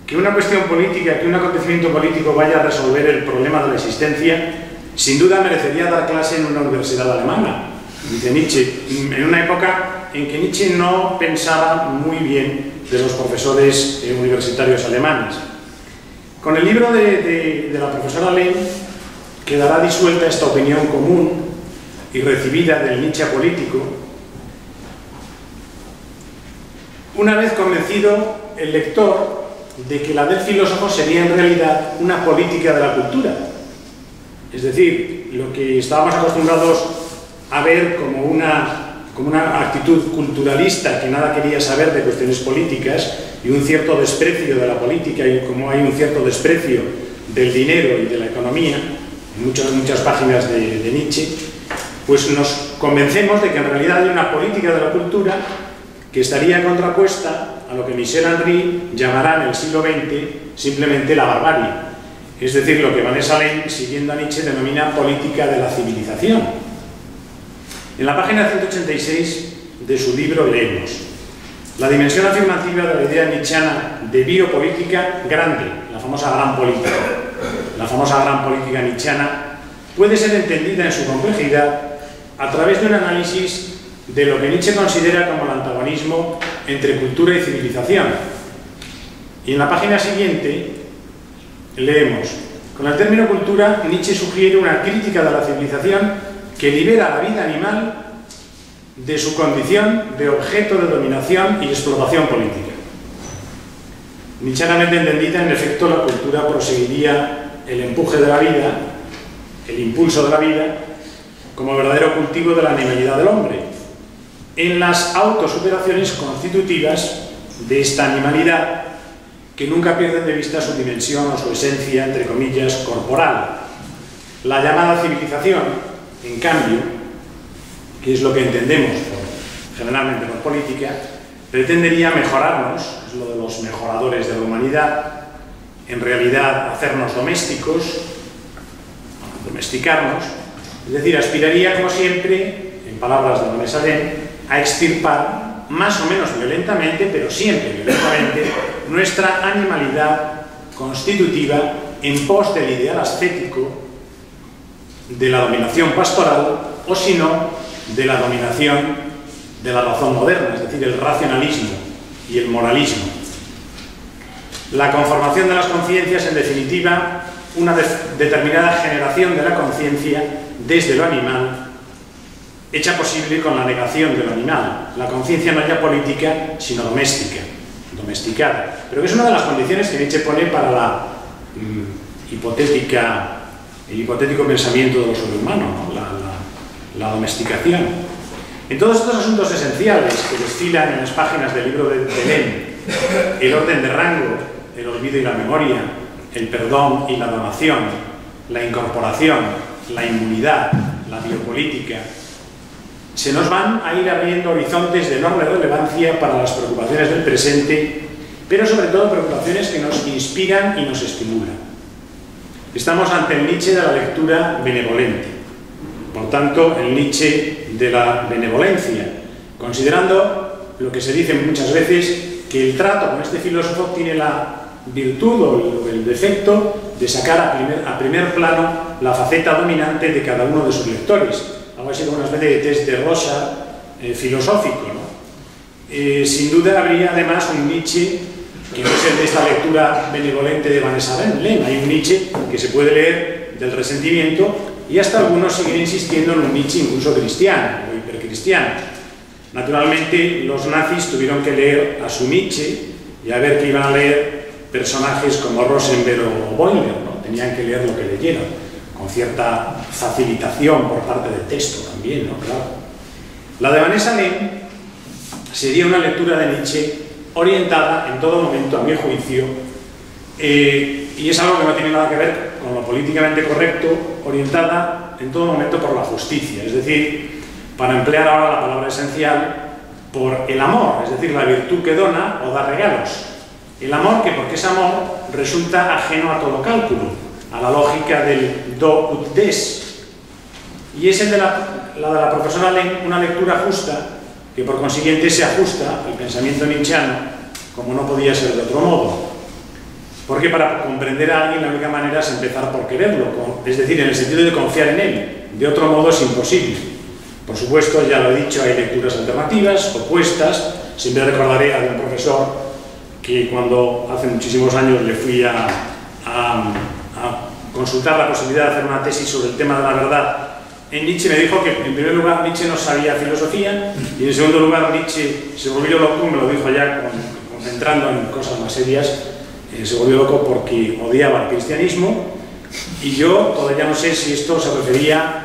C: que una cuestión política, que un acontecimiento político vaya a resolver el problema de la existencia, sin duda merecería dar clase en una universidad alemana, dice Nietzsche, en una época en que Nietzsche no pensaba muy bien de los profesores universitarios alemanes. Con el libro de la profesora Allen quedará disuelta esta opinión común y recibida del Nietzsche político, una vez convencido el lector de que la del filósofo sería en realidad una política de la cultura. Es decir, lo que estábamos acostumbrados a ver como una actitud culturalista que nada quería saber de cuestiones políticas y un cierto desprecio de la política, y como hay un cierto desprecio del dinero y de la economía en muchas páginas de Nietzsche, pues nos convencemos de que en realidad hay una política de la cultura que estaría contrapuesta a lo que Michel Henry llamará en el siglo XX simplemente la barbarie, es decir, lo que Vanessa Lane, siguiendo a Nietzsche, denomina política de la civilización. En la página 186 de su libro leemos: la dimensión afirmativa de la idea nietzscheana de biopolítica grande, la famosa gran política nietzscheana, puede ser entendida en su complejidad a través de un análisis de lo que Nietzsche considera como el antagonismo entre cultura y civilización. Y en la página siguiente leemos: con el término cultura, Nietzsche sugiere una crítica de la civilización que libera la vida animal de su condición de objeto de dominación y explotación política. Nietzscheanamente entendida, en efecto, la cultura proseguiría el empuje de la vida, el impulso de la vida, como verdadero cultivo de la animalidad del hombre, en las autosuperaciones constitutivas de esta animalidad, que nunca pierden de vista su dimensión o su esencia, entre comillas, corporal. La llamada civilización, en cambio, que es lo que entendemos generalmente por política, pretendería mejorarnos, es lo de los mejoradores de la humanidad, en realidad hacernos domésticos, domesticarnos, es decir, aspiraría, como siempre, en palabras de Vanessa Lane, a extirpar, más o menos violentamente, pero siempre violentamente, nuestra animalidad constitutiva en pos del ideal ascético de la dominación pastoral, o si no, de la dominación de la razón moderna, es decir, el racionalismo y el moralismo. La conformación de las conciencias, en definitiva, una determinada generación de la conciencia desde lo animal, hecha posible con la negación de lo animal. La conciencia no ya política, sino doméstica, domesticada. Pero que es una de las condiciones que Nietzsche pone para el hipotético pensamiento de lo sobrehumano, ¿no? La domesticación. En todos estos asuntos esenciales que desfilan en las páginas del libro de Lane, el orden de rango, el olvido y la memoria, el perdón y la donación, la incorporación, la inmunidad, la biopolítica, se nos van a ir abriendo horizontes de enorme relevancia para las preocupaciones del presente, pero sobre todo preocupaciones que nos inspiran y nos estimulan. Estamos ante el Nietzsche de la lectura benevolente. Por tanto, el Nietzsche de la benevolencia, considerando lo que se dice muchas veces, que el trato con este filósofo tiene la virtud o el defecto de sacar a primer plano la faceta dominante de cada uno de sus lectores, algo así como una especie de test de Rorschach filosófico, ¿no? Sin duda habría además un Nietzsche que no es el de esta lectura benevolente de Vanessa Lane. Hay un Nietzsche que se puede leer del resentimiento, y hasta algunos siguen insistiendo en un Nietzsche incluso cristiano o hipercristiano. Naturalmente, los nazis tuvieron que leer a su Nietzsche y a ver que iban a leer personajes como Rosenberg o Boiler, ¿no? Tenían que leer lo que leyeron, con cierta facilitación por parte del texto también, ¿no? Claro. La de Vanessa Lane sería una lectura de Nietzsche orientada en todo momento, a mi juicio, y es algo que no tiene nada que ver con lo políticamente correcto, orientada en todo momento por la justicia, es decir, para emplear ahora la palabra esencial, por el amor, es decir, la virtud que dona o da regalos. El amor que, porque es amor, resulta ajeno a todo cálculo, a la lógica del do ut des. Y es el de la de la profesora Lane, una lectura justa, que por consiguiente se ajusta al pensamiento nietzscheano, como no podía ser de otro modo. Porque para comprender a alguien la única manera es empezar por quererlo, es decir, en el sentido de confiar en él. De otro modo es imposible. Por supuesto, ya lo he dicho, hay lecturas alternativas, opuestas. Siempre recordaré a un profesor que cuando hace muchísimos años le fui a consultar la posibilidad de hacer una tesis sobre el tema de la verdad en Nietzsche, me dijo que en primer lugar Nietzsche no sabía filosofía y en segundo lugar Nietzsche se volvió loco, me lo dijo ya concentrando en cosas más serias, se volvió loco porque odiaba el cristianismo, y yo todavía no sé si esto se refería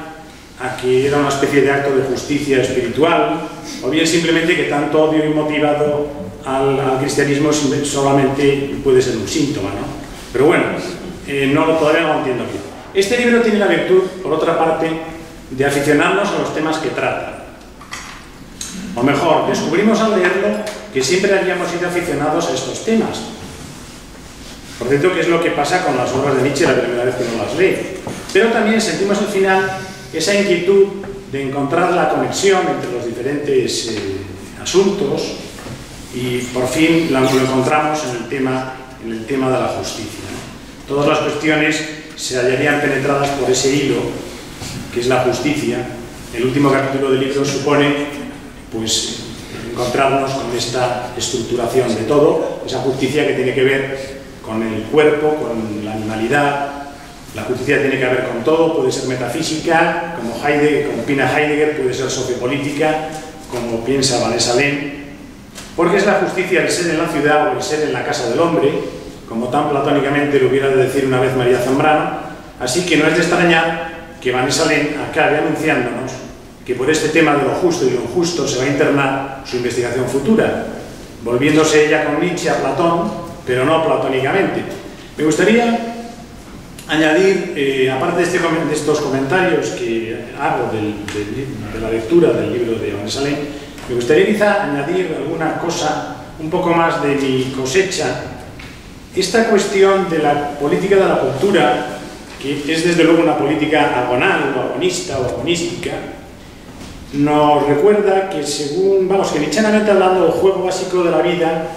C: a que era una especie de acto de justicia espiritual o bien simplemente que tanto odio inmotivado al cristianismo solamente puede ser un síntoma, ¿no? Pero bueno, todavía no lo entiendo bien. Este libro tiene la virtud, por otra parte, de aficionarnos a los temas que trata. O mejor, descubrimos al leerlo que siempre habíamos sido aficionados a estos temas. Por cierto, que es lo que pasa con las obras de Nietzsche la primera vez que uno las lee. Pero también sentimos al final esa inquietud de encontrar la conexión entre los diferentes asuntos y por fin lo encontramos en el tema de la justicia, ¿no? Todas las cuestiones se hallarían penetradas por ese hilo que es la justicia. El último capítulo del libro supone pues encontrarnos con esta estructuración de todo, esa justicia que tiene que ver con el cuerpo, con la animalidad. La justicia tiene que ver con todo, puede ser metafísica, como opina Heidegger, puede ser sociopolítica, como piensa Vanessa Len, porque es la justicia el ser en la ciudad o el ser en la casa del hombre, como tan platónicamente lo hubiera de decir una vez María Zambrano. Así que no es de extrañar que Vanessa Len acabe anunciándonos que por este tema de lo justo y lo injusto se va a internar su investigación futura, volviéndose ella con Nietzsche a Platón, pero no platónicamente. Me gustaría añadir, aparte de estos comentarios que hago de la lectura del libro de Vanessa Len, me gustaría quizá añadir alguna cosa un poco más de mi cosecha. Esta cuestión de la política de la cultura, que es desde luego una política agonal o agonista o agonística, nos recuerda que que nietzscheanamente hablando, el juego básico de la vida,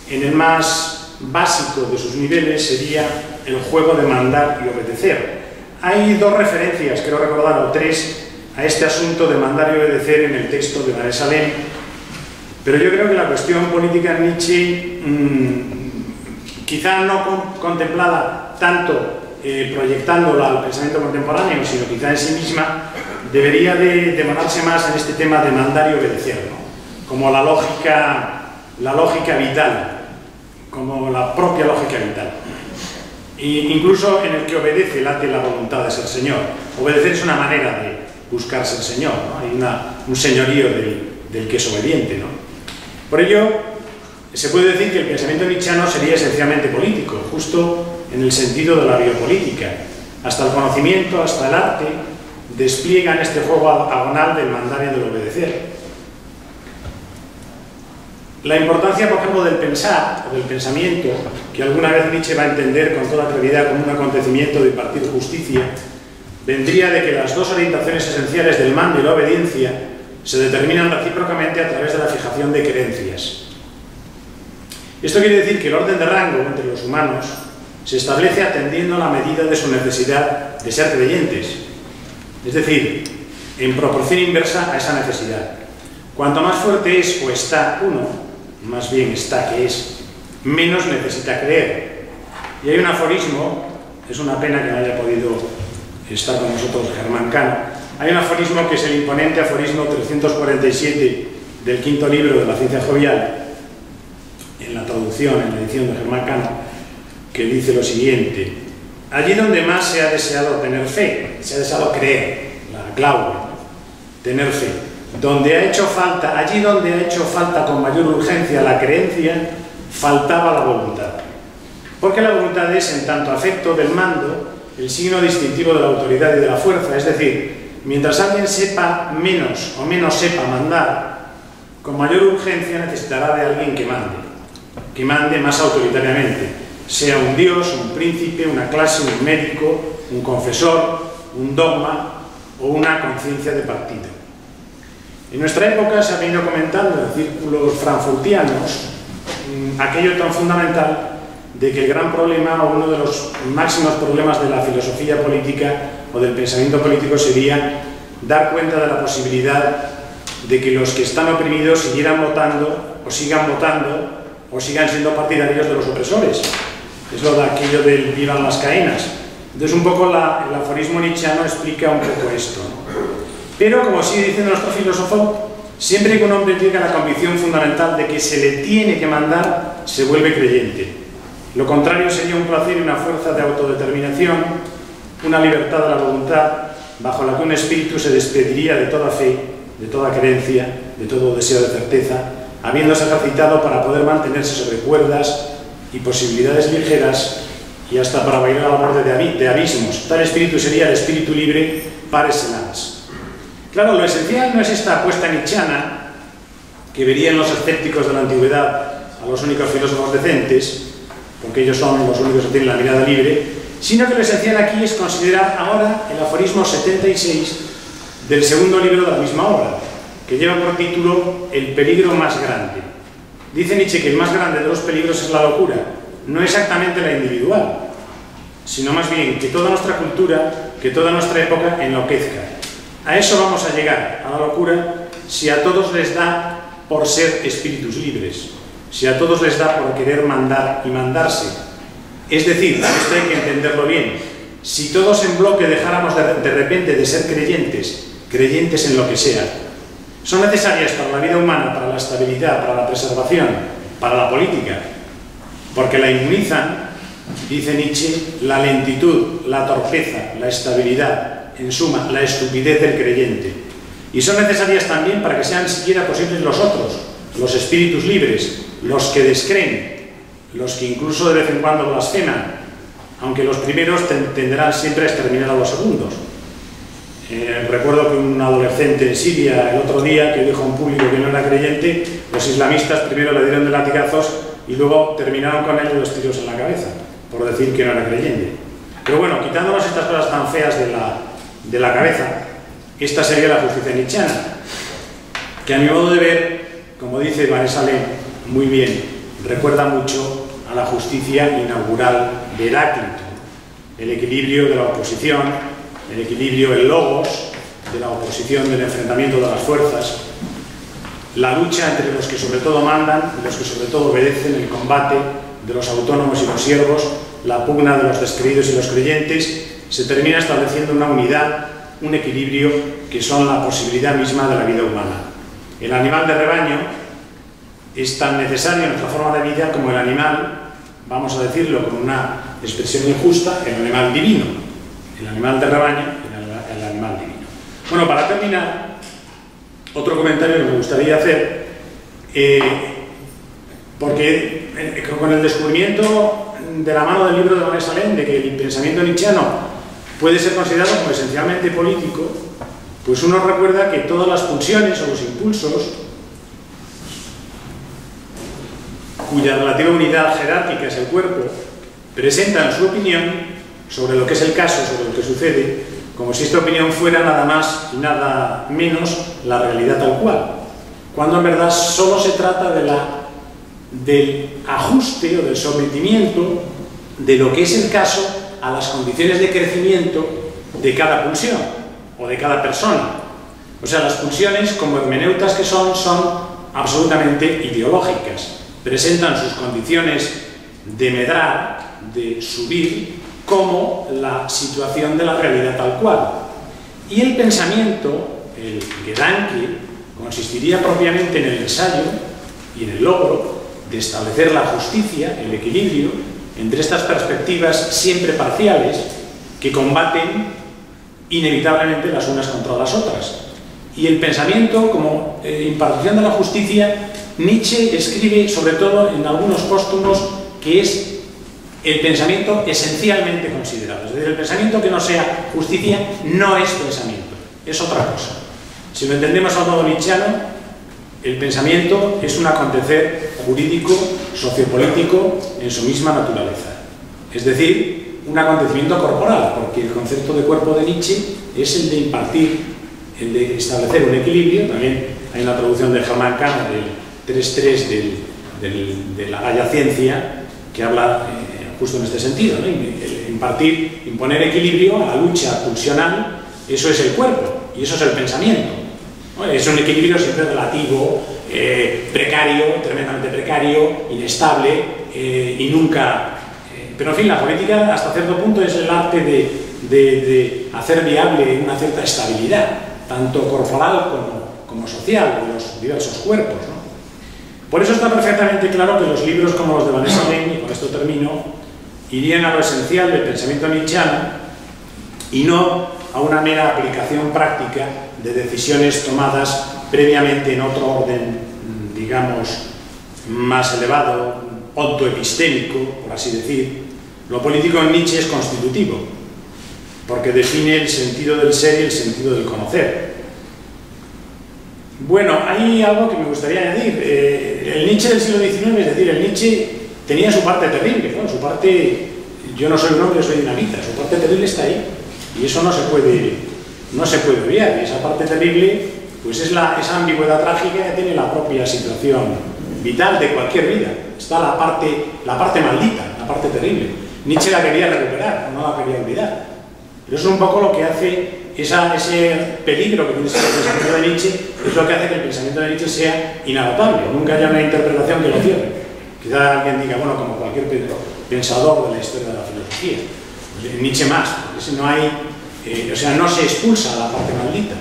C: en el más básico de sus niveles, sería el juego de mandar y obedecer. Hay dos referencias, creo recordar, o tres, a este asunto de mandar y obedecer en el texto de Vanessa Len, pero yo creo que la cuestión política en Nietzsche, quizá no contemplada tanto proyectándola al pensamiento contemporáneo, sino quizá en sí misma, debería de demorarse más en este tema de mandar y obedecer, ¿no? Como la lógica vital, como la propia lógica vital. Incluso en el que obedece late la voluntad de ser Señor. Obedecer es una manera de buscar ser Señor, ¿no? Hay un señorío del que es obediente, ¿no? Por ello, se puede decir que el pensamiento nietzscheano sería esencialmente político, justo en el sentido de la biopolítica. Hasta el conocimiento, hasta el arte, despliegan este juego agonal del mandar y del obedecer. La importancia, por ejemplo, del pensar o del pensamiento, que alguna vez Nietzsche va a entender con toda claridad como un acontecimiento de impartir justicia, vendría de que las dos orientaciones esenciales del mando y la obediencia se determinan recíprocamente a través de la fijación de creencias. Esto quiere decir que el orden de rango entre los humanos se establece atendiendo a la medida de su necesidad de ser creyentes, es decir, en proporción inversa a esa necesidad. Cuanto más fuerte es o está uno, más bien está que es, menos necesita creer. Y hay un aforismo, es una pena que no haya podido estar con nosotros Germán Cano, hay un aforismo que es el imponente aforismo 347 del quinto libro de la Ciencia Jovial, en la traducción, en la edición de Germán Cano, que dice lo siguiente: allí donde más se ha deseado tener fe, se ha deseado creer, la clave, tener fe, allí donde ha hecho falta con mayor urgencia la creencia, faltaba la voluntad. Porque la voluntad es, en tanto afecto del mando, el signo distintivo de la autoridad y de la fuerza, es decir, mientras alguien sepa menos o menos sepa mandar, con mayor urgencia necesitará de alguien que mande más autoritariamente, sea un dios, un príncipe, una clase, un médico, un confesor, un dogma o una conciencia de partido. En nuestra época se ha venido comentando en círculos frankfurtianos aquello tan fundamental de que el gran problema o uno de los máximos problemas de la filosofía política o del pensamiento político sería dar cuenta de la posibilidad de que los que están oprimidos siguieran votando o sigan siendo partidarios de los opresores. Es lo de aquello del vivan las caenas. Entonces un poco el aforismo nietzscheano explica un poco esto, ¿no? Pero, como sigue diciendo nuestro filósofo, siempre que un hombre llega a la convicción fundamental de que se le tiene que mandar, se vuelve creyente. Lo contrario sería un placer y una fuerza de autodeterminación, una libertad de la voluntad, bajo la que un espíritu se despediría de toda fe, de toda creencia, de todo deseo de certeza, habiéndose ejercitado para poder mantenerse sobre cuerdas y posibilidades ligeras y hasta para bailar al borde de abismos. Tal espíritu sería el espíritu libre par excellence. Claro, lo esencial no es esta apuesta nietzscheana que vería en los escépticos de la antigüedad a los únicos filósofos decentes, porque ellos son los únicos que tienen la mirada libre, sino que lo esencial aquí es considerar ahora el aforismo 76 del segundo libro de la misma obra, que lleva por título El peligro más grande. Dice Nietzsche que el más grande de los peligros es la locura, no exactamente la individual, sino más bien que toda nuestra cultura, que toda nuestra época enloquezca. A eso vamos a llegar, a la locura, si a todos les da por ser espíritus libres, si a todos les da por querer mandar y mandarse. Es decir, esto hay que entenderlo bien, si todos en bloque dejáramos de repente de ser creyentes en lo que sea, son necesarias para la vida humana, para la estabilidad, para la preservación, para la política, porque la inmunizan, dice Nietzsche, la lentitud, la torpeza, la estabilidad, en suma, la estupidez del creyente. Y son necesarias también para que sean siquiera posibles los otros, los espíritus libres, los que descreen, los que incluso de vez en cuando blasfeman, aunque los primeros tenderán siempre a exterminar a los segundos. Recuerdo que un adolescente en Siria el otro día que dijo a un público que no era creyente, los islamistas primero le dieron de latigazos y luego terminaron con él los tiros en la cabeza, por decir que no era creyente. Pero bueno, quitándonos estas cosas tan feas de la cabeza, esta sería la justicia nietzscheana, que a mi modo de ver, como dice Vanessa Len muy bien, recuerda mucho a la justicia inaugural de Heráclito, el equilibrio de la oposición, el equilibrio, el logos de la oposición, del enfrentamiento de las fuerzas, la lucha entre los que sobre todo mandan y los que sobre todo obedecen, el combate de los autónomos y los siervos, la pugna de los descreídos y los creyentes, se termina estableciendo una unidad, un equilibrio que son la posibilidad misma de la vida humana. El animal de rebaño es tan necesario en nuestra forma de vida como el animal, vamos a decirlo con una expresión injusta, el animal divino. El animal de rebaño y el animal divino. Bueno, para terminar, otro comentario que me gustaría hacer, porque con el descubrimiento de la mano del libro de Vanessa Len de que el pensamiento nietzscheano puede ser considerado como esencialmente político, pues uno recuerda que todas las pulsiones o los impulsos cuya relativa unidad jerárquica es el cuerpo, presentan su opinión sobre lo que es el caso, sobre lo que sucede, como si esta opinión fuera nada más y nada menos la realidad tal cual, cuando en verdad solo se trata del ajuste o del sometimiento de lo que es el caso a las condiciones de crecimiento de cada pulsión o de cada persona. O sea, las pulsiones, como hermeneutas que son absolutamente ideológicas, presentan sus condiciones de medrar, de subir, como la situación de la realidad tal cual. Y el pensamiento, el Gedanke, consistiría propiamente en el ensayo y en el logro de establecer la justicia, el equilibrio, entre estas perspectivas siempre parciales que combaten inevitablemente las unas contra las otras. Y el pensamiento como impartición de la justicia, Nietzsche escribe sobre todo en algunos póstumos que es el pensamiento esencialmente considerado. Es decir, el pensamiento que no sea justicia no es pensamiento, es otra cosa. Si lo entendemos al modo nietzscheano, el pensamiento es un acontecer jurídico, sociopolítico en su misma naturaleza. Es decir, un acontecimiento corporal, porque el concepto de cuerpo de Nietzsche es el de impartir, el de establecer un equilibrio. También hay una traducción de Germán Kahn del 3.3 de la Gaia Ciencia que habla justo en este sentido, ¿no? El impartir, imponer equilibrio a la lucha pulsional, eso es el cuerpo y eso es el pensamiento, ¿no? Es un equilibrio siempre relativo, precario, tremendamente precario, inestable y nunca... pero en fin, la política hasta cierto punto es el arte de hacer viable una cierta estabilidad, tanto corporal como social, de los diversos cuerpos, ¿no? Por eso está perfectamente claro que los libros como los de Vanessa Len, y con esto termino, irían a lo esencial del pensamiento nietzscheano y no a una mera aplicación práctica de decisiones tomadas previamente en otro orden, digamos, más elevado, ontoepistémico, por así decir. Lo político en Nietzsche es constitutivo, porque define el sentido del ser y el sentido del conocer. Bueno, hay algo que me gustaría añadir. El Nietzsche del siglo XIX, es decir, el Nietzsche tenía su parte terrible, ¿no? Su parte, yo no soy un hombre, soy dinamita, su parte terrible está ahí. Y eso no se puede obviar. Y esa parte terrible, pues es esa ambigüedad trágica que tiene la propia situación vital de cualquier vida. Está la parte maldita, la parte terrible. Nietzsche la quería recuperar, no la quería olvidar. Pero eso es un poco lo que hace ese peligro que tiene el pensamiento de Nietzsche, es lo que hace que el pensamiento de Nietzsche sea inagotable. Nunca haya una interpretación que lo cierre. Quizá alguien diga, bueno, como cualquier pensador de la historia de la filosofía. Pues Nietzsche más, porque no hay, o sea, no se expulsa la parte maldita,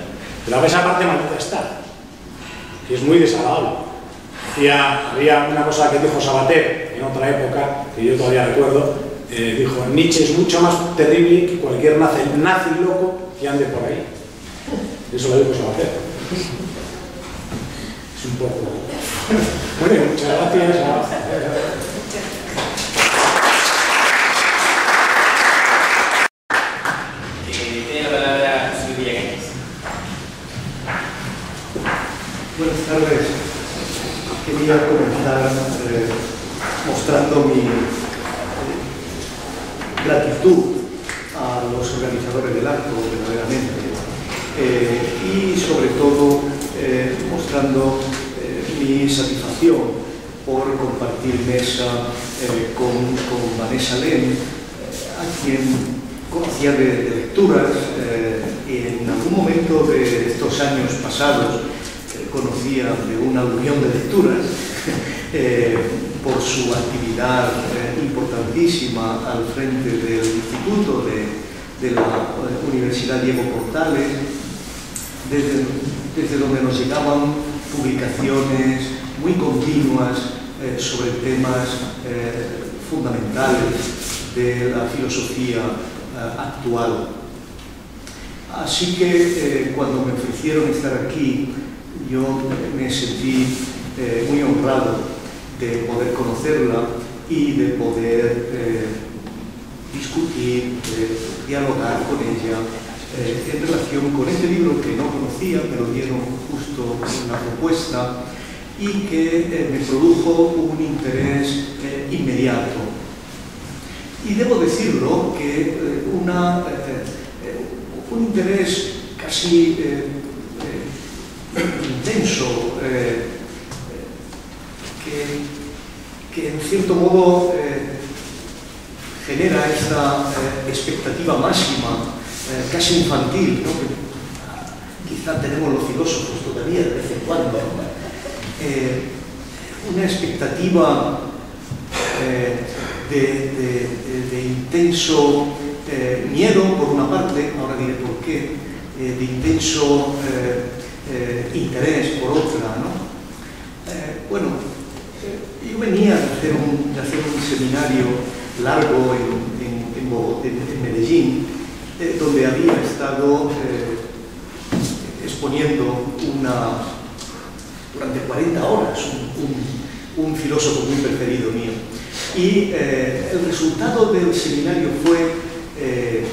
C: pero esa parte maldita está, que es muy desagradable. Había una cosa que dijo Sabater en otra época, que yo todavía recuerdo, dijo, Nietzsche es mucho más terrible que cualquier nazi loco que ande por ahí. Eso lo dijo Sabater. Es un poco... Bueno, muchas gracias.
A: Tiene la palabra Silvia Cañas.
D: Buenas tardes. Quería comenzar mostrando mi gratitud a los organizadores del acto, verdaderamente, y sobre todo mostrando mi satisfacción por compartir mesa con Vanessa Len, a quien conocía de lecturas, y en algún momento de estos años pasados conocía de una unión de lecturas por su actividad importantísima al frente del Instituto de la Universidad Diego Portales, desde donde nos llegaban publicaciones muy continuas sobre temas fundamentales de la filosofía actual. Así que cuando me ofrecieron estar aquí, yo me sentí muy honrado de poder conocerla y de poder discutir, dialogar con ella en relación con este libro que no conocía, me lo dieron justo una propuesta y que me produjo un interés inmediato. Y debo decirlo que un interés casi intenso, que en cierto modo genera esta expectativa máxima, casi infantil, ¿no? Que quizá tenemos los filósofos todavía de vez en cuando, ¿no? Una expectativa de intenso miedo por una parte, ahora diré por qué, de intenso interés por otra, ¿no? Bueno, yo venía de hacer un seminario largo en Medellín, donde había estado exponiendo durante 40 horas un filósofo muy preferido mío. Y el resultado del seminario fue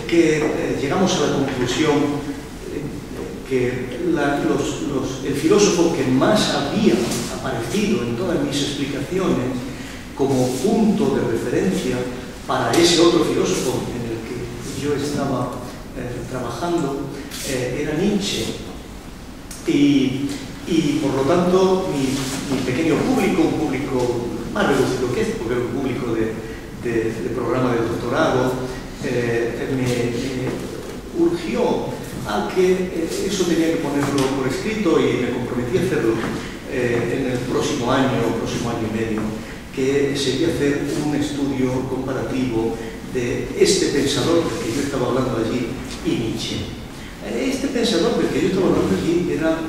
D: que llegamos a la conclusión que el filósofo que más había aparecido en todas mis explicaciones como punto de referencia para ese otro filósofo en el que yo estaba trabajando era Nietzsche. Y por lo tanto mi pequeño público, un público más reducido que este, porque era un público de programa de doctorado, me urgió a que eso tenía que ponerlo por escrito y me comprometí a hacerlo en el próximo año y medio, que sería hacer un estudio comparativo de este pensador del que yo estaba hablando allí y Nietzsche. Este pensador del que yo estaba hablando allí era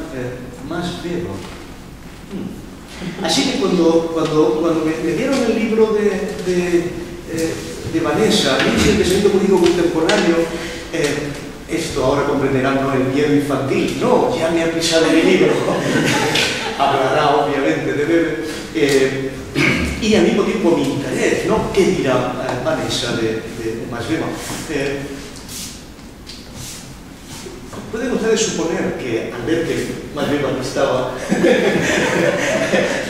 D: Max Weber. Así que cuando me dieron el libro de Vanessa, Nietzsche, el pensamiento político contemporáneo, esto ahora comprenderán, no el miedo infantil, no, ya me ha pisado mi libro, hablará obviamente de Weber, y al mismo tiempo mi interés, ¿no? ¿Qué dirá Vanessa de Max Weber? pueden ustedes suponer que al ver que Mallevan estaba,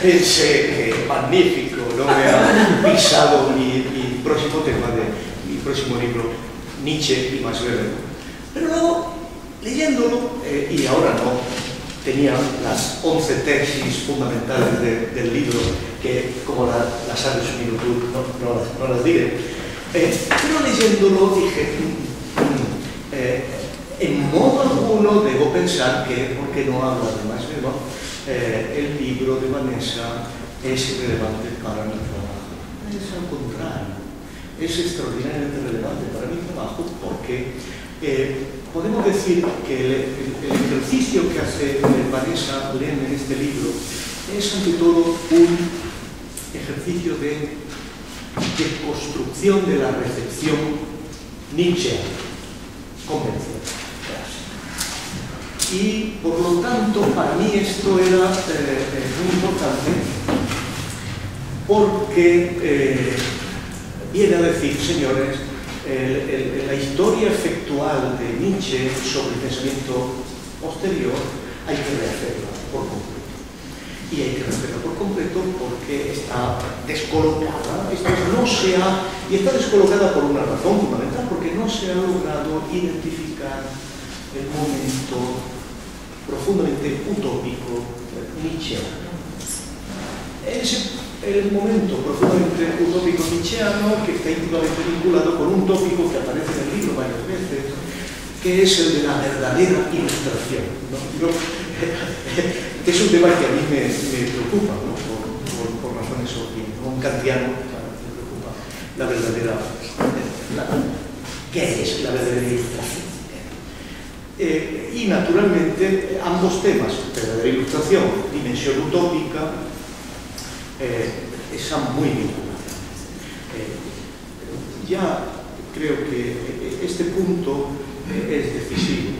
D: pensé que magnífico, no me ha pisado mi próximo tema de mi próximo libro, Nietzsche y Max Weber. Pero luego, leyéndolo, y ahora no, tenía las 11 tesis fundamentales del libro, que como las ha resumido tú, no las diré. Pero leyéndolo dije, en modo alguno debo pensar que, porque no habla de Max Weber, el libro de Vanessa es irrelevante para mi trabajo. Es al contrario, es extraordinariamente relevante para mi trabajo porque podemos decir que el ejercicio que hace Vanessa Lehn en este libro es ante todo un ejercicio de construcción de la recepción nietzscheana convencional. Y por lo tanto, para mí esto era muy importante porque viene a decir, señores, la historia efectual de Nietzsche sobre el pensamiento posterior hay que rehacerla por completo. Y hay que rehacerla por completo porque está descolocada, y está descolocada por una razón fundamental, porque no se ha logrado identificar el momento profundamente utópico nietzscheano. Es el momento profundamente utópico nietzscheano que está íntimamente vinculado con un tópico que aparece en el libro varias veces, que es el de la verdadera ilustración, ¿no? Que es un tema que a mí me preocupa, ¿no? por razones obvias. Un kantiano me preocupa la verdadera... ¿Qué es la verdadera ilustración? Y naturalmente ambos temas, verdadera ilustración, dimensión utópica, están muy vinculados. Ya creo que este punto es decisivo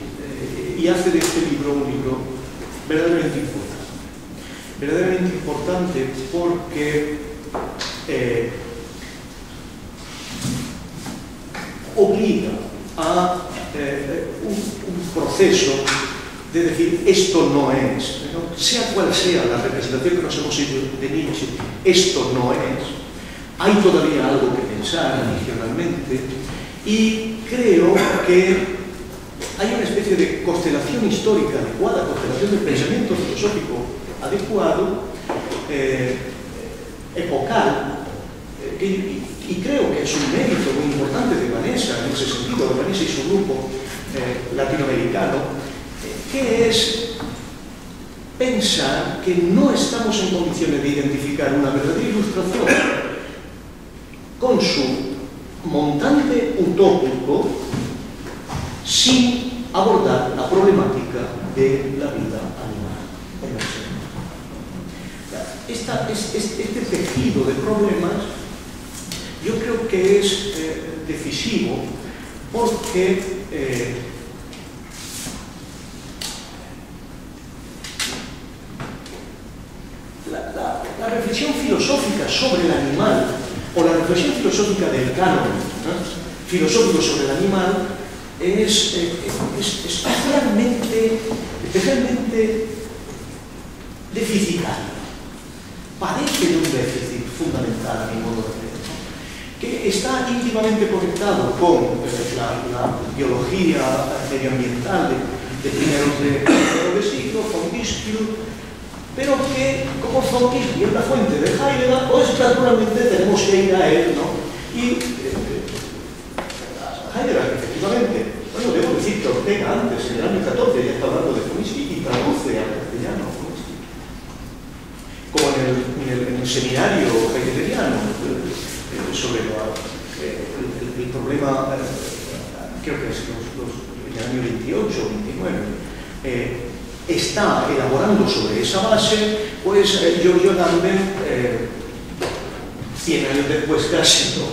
D: y hace de este libro un libro verdaderamente importante. Verdaderamente importante porque obliga a un proceso de decir esto no es, ¿no? Sea cual sea la representación que nos hemos hecho de Nietzsche, esto no es, hay todavía algo que pensar adicionalmente y creo que hay una especie de constelación histórica adecuada, constelación del pensamiento filosófico adecuado, epocal, y creo que es un mérito muy importante de Vanessa, en ese sentido, de Vanessa y su grupo latinoamericano, que es pensar que no estamos en condiciones de identificar una verdadera ilustración con su montante utópico sin abordar la problemática de la vida animal en el ser humano. Este tejido de problemas yo creo que es decisivo porque la reflexión filosófica sobre el animal o la reflexión filosófica del canon, ¿no? filosófico sobre el animal es especialmente deficitario. Padece de un déficit fundamental a mi modo de ver, que está íntimamente conectado con la biología medioambiental de primeros de siglo, Montesquieu, pero que, como Montesquieu es la fuente de Heidegger, pues naturalmente tenemos que ir a él, ¿no? Y Heidegger, efectivamente, bueno, debo decir que Ortega antes, en el año 14, ya está hablando de Chomsky y traduce al castellano Chomsky, como en el seminario heideggeriano sobre el problema, creo que es en el año 28 o 29, está elaborando sobre esa base, pues Giorgio Agamben, 100 años después casi, ¿no?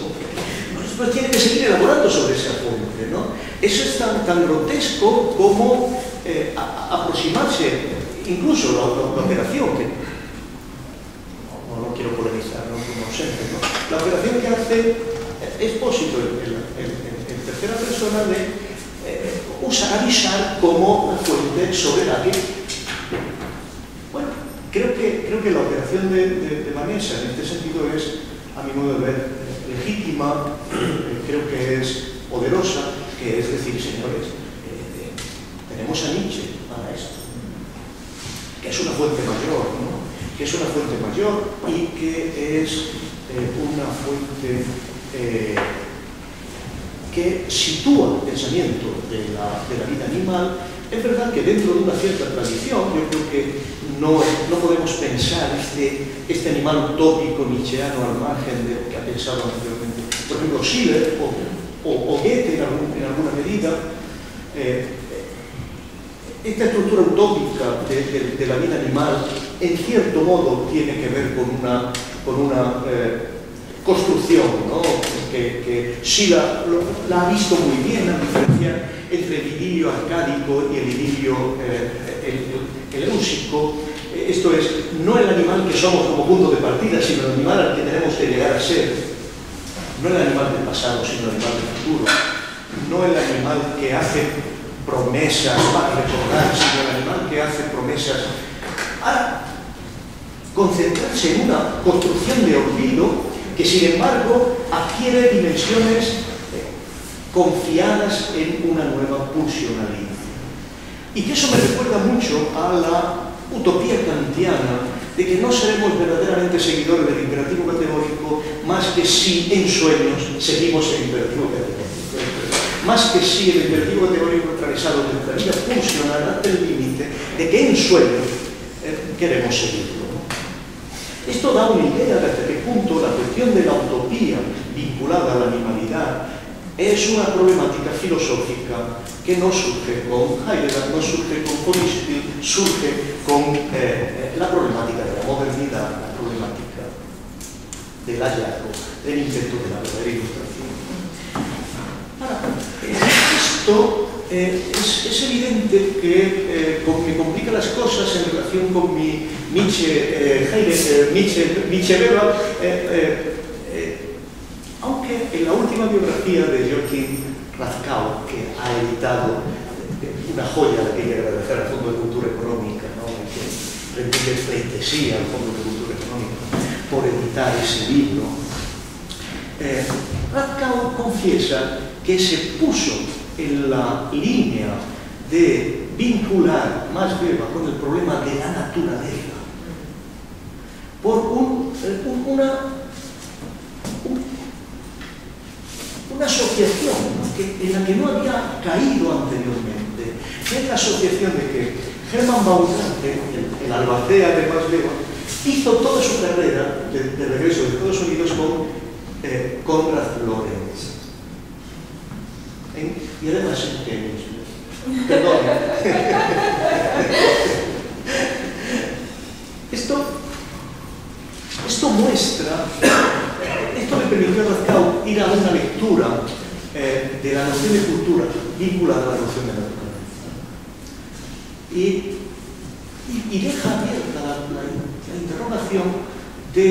D: Pues tiene que seguir elaborando sobre esa fuente, ¿no? Eso es tan grotesco como aproximarse, incluso la operación, que no quiero polemizar, no sé, ¿no? La operación que hace Expósito en tercera persona de usa avisar como la fuente sobre la que... Bueno, creo que la operación de Vanessa en este sentido es, a mi modo de ver, legítima, creo que es poderosa, que es decir, señores, tenemos a Nietzsche para esto, que es una fuente mayor, ¿no? Que es una fuente mayor y que es una fuente que sitúa el pensamiento de la vida animal. Es verdad que dentro de una cierta tradición, yo creo que no podemos pensar este animal utópico nietzscheano al margen de lo que ha pensado anteriormente. Por ejemplo, Schiller o Goethe en alguna medida, esta estructura utópica de la vida animal en cierto modo tiene que ver con una construcción, ¿no? que Schiller la ha visto muy bien, la diferencia entre el idilio arcádico y el idilio eleusico. Esto es, no el animal que somos como punto de partida, sino el animal al que tenemos que llegar a ser. No el animal del pasado, sino el animal del futuro. No el animal que hace promesas para recordar, sino el animal que hace promesas a concentrarse en una construcción de olvido que, sin embargo, adquiere dimensiones confiadas en una nueva pulsionalidad. Y que eso me recuerda mucho a la utopía kantiana de que no seremos verdaderamente seguidores del imperativo categórico más que si en sueños seguimos el imperativo categórico. Más que si el imperativo categórico atravesado de nuestra vida pulsional hasta el límite de que en sueños queremos seguirlo. Esto da una idea de hasta qué punto la cuestión de la utopía vinculada a la animalidad es una problemática filosófica que no surge con Heidegger, no surge con Conisty, surge con la problemática de la modernidad, la problemática del hallazgo, del intento de la verdadera ilustración. Ahora, esto es evidente que me complica las cosas en relación con mi Nietzsche-Weber, aunque en la última biografía de Joachim Rathkau, que ha editado una joya a la que hay que agradecer al Fondo de Cultura Económica, ¿no? Que rendirle pleitesía al Fondo de Cultura Económica por editar ese libro, Rathkau confiesa que se puso en la línea de vincular más Weber con el problema de la naturaleza por una asociación, ¿no? En la que no había caído anteriormente, que es la asociación de que Hermann Baumgarten, el albacea de Max Weber, hizo toda su carrera de regreso de Estados Unidos con Konrad Lorenz. Y además es que... Perdón. Esto muestra... Esto le permitió a Rathkau ir a una lectura de la noción de cultura vinculada a la noción de naturaleza. Y deja abierta la interrogación de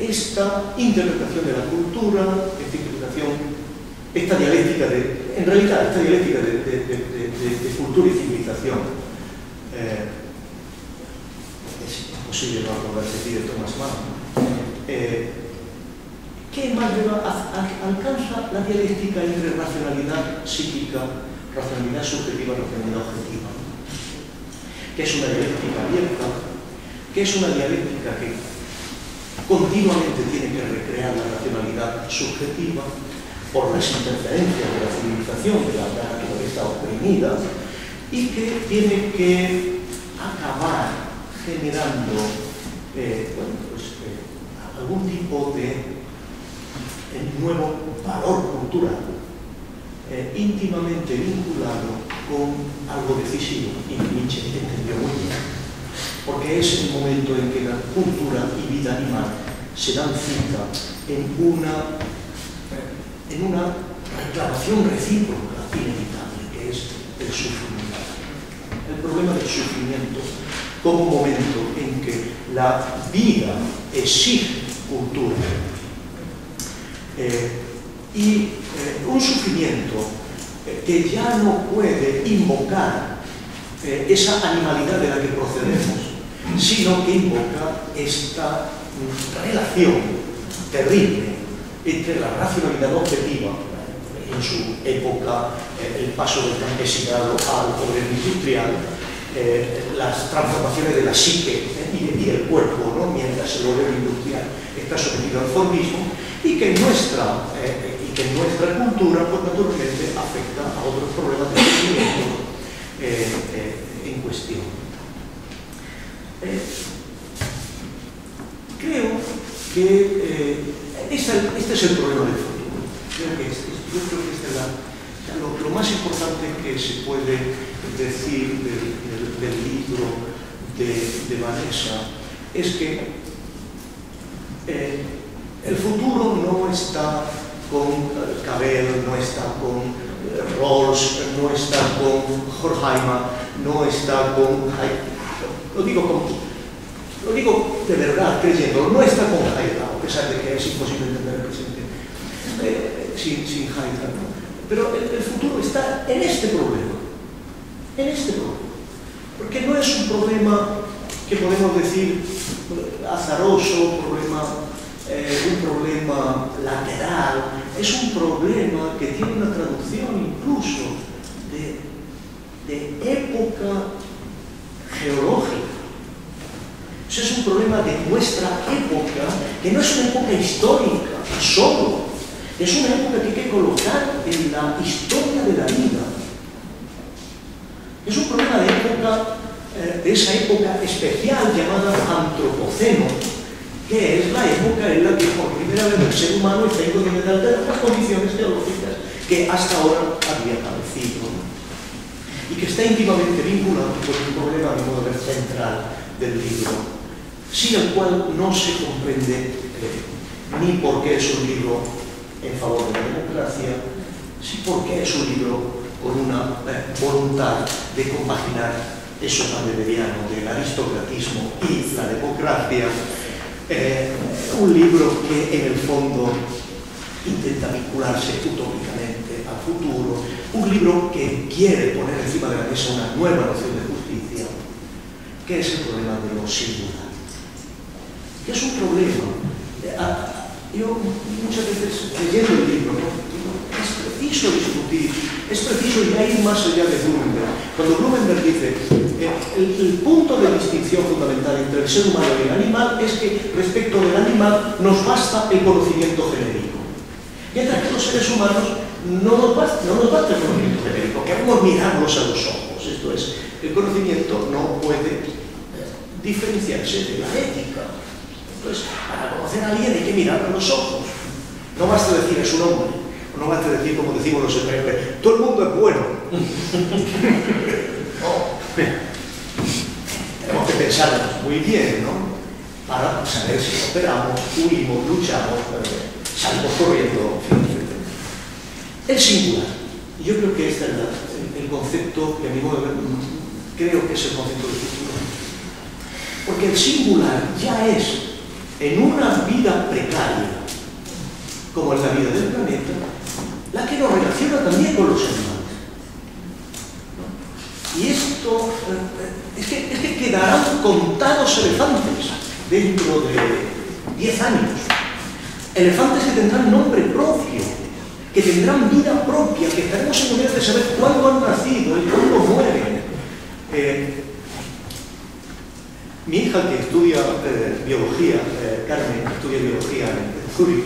D: esta interpretación de la cultura, esta dialéctica de cultura y civilización. Es imposible no acordarse aquí de Thomas Mann. Que más alcanza la dialéctica entre racionalidad psíquica, racionalidad subjetiva y racionalidad objetiva, que es una dialéctica abierta, que es una dialéctica que continuamente tiene que recrear la racionalidad subjetiva por las interferencias de la civilización, de la naturaleza oprimida, y que tiene que acabar generando algún tipo de nuevo valor cultural íntimamente vinculado con algo decisivo, y Nietzsche entendió muy bien, porque es el momento en que la cultura y vida animal se dan cita en una reclamación recíproca inevitable, que es el sufrimiento. El problema del sufrimiento como un momento en que la vida exige cultura. Un sufrimiento que ya no puede invocar esa animalidad de la que procedemos, sino que invoca esta relación terrible entre la racionalidad objetiva, en su época, el paso del campesinado al obrero industrial, las transformaciones de la psique y del cuerpo, ¿no? Mientras el obrero industrial está sometido al formismo, y que en nuestra cultura, pues naturalmente afecta a otros problemas de crecimiento en cuestión. Creo que este es el problema del futuro. Yo creo que este es lo más importante que se puede decir del libro de Vanessa, es que el futuro no está con Cabell, no está con Rawls, no está con Horkheimer, no está con lo digo de verdad, creyendo, no está con Heidegger, a pesar de que es imposible entender el presente sin Heidegger, ¿no? Pero el futuro está en este problema, porque no es un problema que podemos decir azaroso, un problema lateral, es un problema que tiene una traducción incluso de época geológica. Eso es un problema de nuestra época, que no es una época histórica solo, es una época que hay que colocar en la historia de la vida. Es un problema de esa época especial llamada antropoceno, que es la época en la que por primera vez el ser humano está independiente de las condiciones geológicas que hasta ahora había padecido, y que está íntimamente vinculado con un problema, a mi modo de ver, central del libro, sin el cual no se comprende ni por qué es un libro en favor de la democracia, si por qué es un libro con una voluntad de compaginar eso tan mediano del aristocratismo y la democracia, un libro que en el fondo intenta vincularse utópicamente al futuro, un libro que quiere poner encima de la mesa una nueva noción de justicia, que es el problema de lo singular, que es un problema. Yo muchas veces leyendo el libro, ¿no? Es preciso discutir, es preciso ya ir más allá de Blumenberg. Cuando Blumenberg dice el punto de distinción fundamental entre el ser humano y el animal es que respecto del animal nos basta el conocimiento genérico, mientras que los seres humanos no nos basta el conocimiento genérico, queremos mirarlos a los ojos. Esto es, el conocimiento no puede diferenciarse de la ética. Entonces, para conocer a alguien hay que mirar a los ojos. No basta decir es un hombre, no basta decir, como decimos los españoles, todo el mundo es bueno. No. Tenemos que pensarnos muy bien, ¿no? Para saber si operamos, huimos, luchamos, salimos corriendo, el singular. Yo creo que este es el concepto que a mi modo de ver, creo que es el concepto del futuro. Porque el singular ya es, en una vida precaria, como es la vida del planeta, la que nos relaciona también con los animales. Y esto, es que quedarán contados elefantes dentro de 10 años. Elefantes que tendrán nombre propio, que tendrán vida propia, que estaremos en nivel de saber cuándo han nacido y cuándo mueren. Mi hija, que estudia biología, Carmen, estudia biología en Zúrich,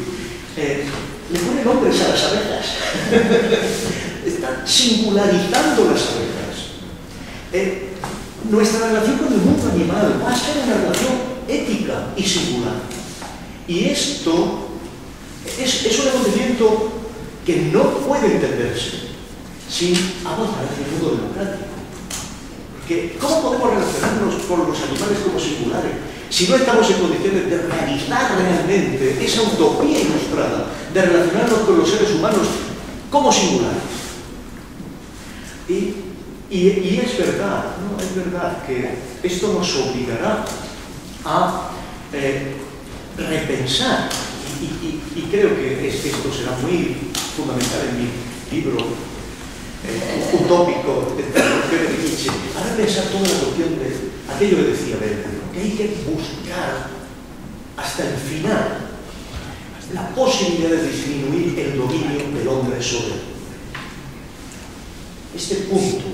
D: le pone nombres a las abejas. Está singularizando las abejas. Nuestra relación con el mundo animal va a ser una relación ética y singular. Y esto es un acontecimiento que no puede entenderse sin avanzar hacia el mundo democrático. Porque ¿cómo podemos relacionarnos con los animales como singulares si no estamos en condiciones de realizar realmente esa utopía ilustrada de relacionarnos con los seres humanos como singulares? Y es verdad, ¿no? Es verdad que esto nos obligará a repensar, y creo que esto será muy fundamental en mi libro, utópico de Nietzsche, hará pensar toda la cuestión de aquello que decía Weber, que hay que buscar hasta el final la posibilidad de disminuir el dominio del hombre sobre el mundo. Este punto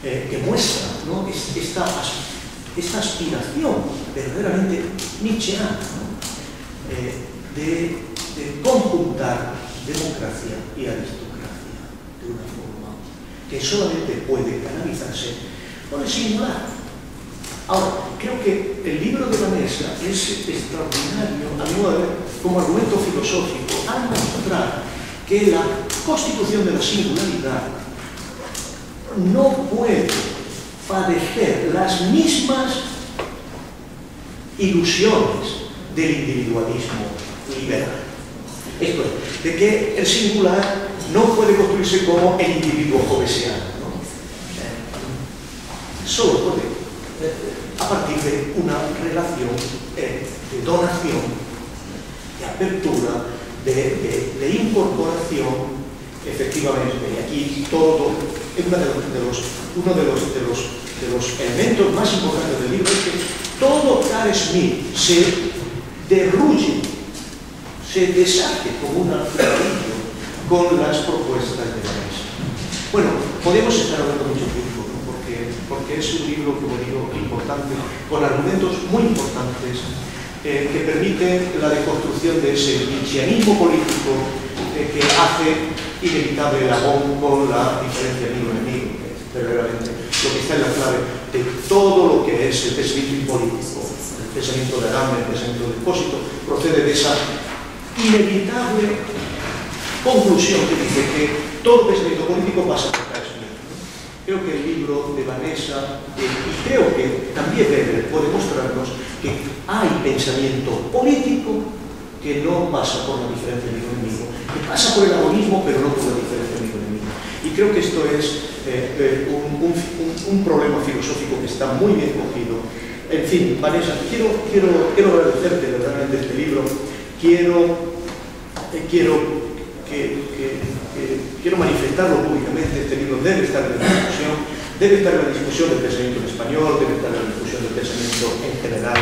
D: que muestra, ¿no?, esta aspiración verdaderamente nietzscheana, ¿no?, de conjuntar democracia y aristocracia de una forma que solamente puede canalizarse por el singular. Ahora, creo que el libro de Vanessa es extraordinario, a mi modo de ver, como argumento filosófico, al mostrar que la constitución de la singularidad no puede padecer las mismas ilusiones del individualismo liberal. Esto es, de que el singular no puede construirse como el individuo hobbesiano, ¿no? Solo puede a partir de una relación de donación, de apertura, de incorporación, efectivamente. Y aquí todo, uno de los elementos más importantes del libro es que todo Carl Schmitt se derruye, se deshace como un ladrillo con las propuestas de Vanessa. Bueno, podemos estar hablando mucho tiempo, ¿no?, porque es un libro, como digo, importante, con argumentos muy importantes que permiten la deconstrucción de ese nietzscheanismo político que hace inevitable el agón con la diferencia amigo-enemigo, que es verdaderamente lo que está en la clave de todo lo que es el pensamiento político. El pensamiento de Agamben, el pensamiento de Expósito, procede de esa inevitable conclusión que dice que todo pensamiento político pasa por Carl Schmitt. Creo que el libro de Vanessa, y creo que también Weber puede mostrarnos que hay pensamiento político que no pasa por la diferencia amigo-enemigo, que pasa por el agonismo, pero no por la diferencia amigo-enemigo. Y creo que esto es un problema filosófico que está muy bien cogido. En fin, Vanessa, quiero agradecerte verdaderamente este libro. Quiero manifestarlo públicamente. Este libro debe estar en la discusión del pensamiento en español, debe estar en la discusión del pensamiento en general.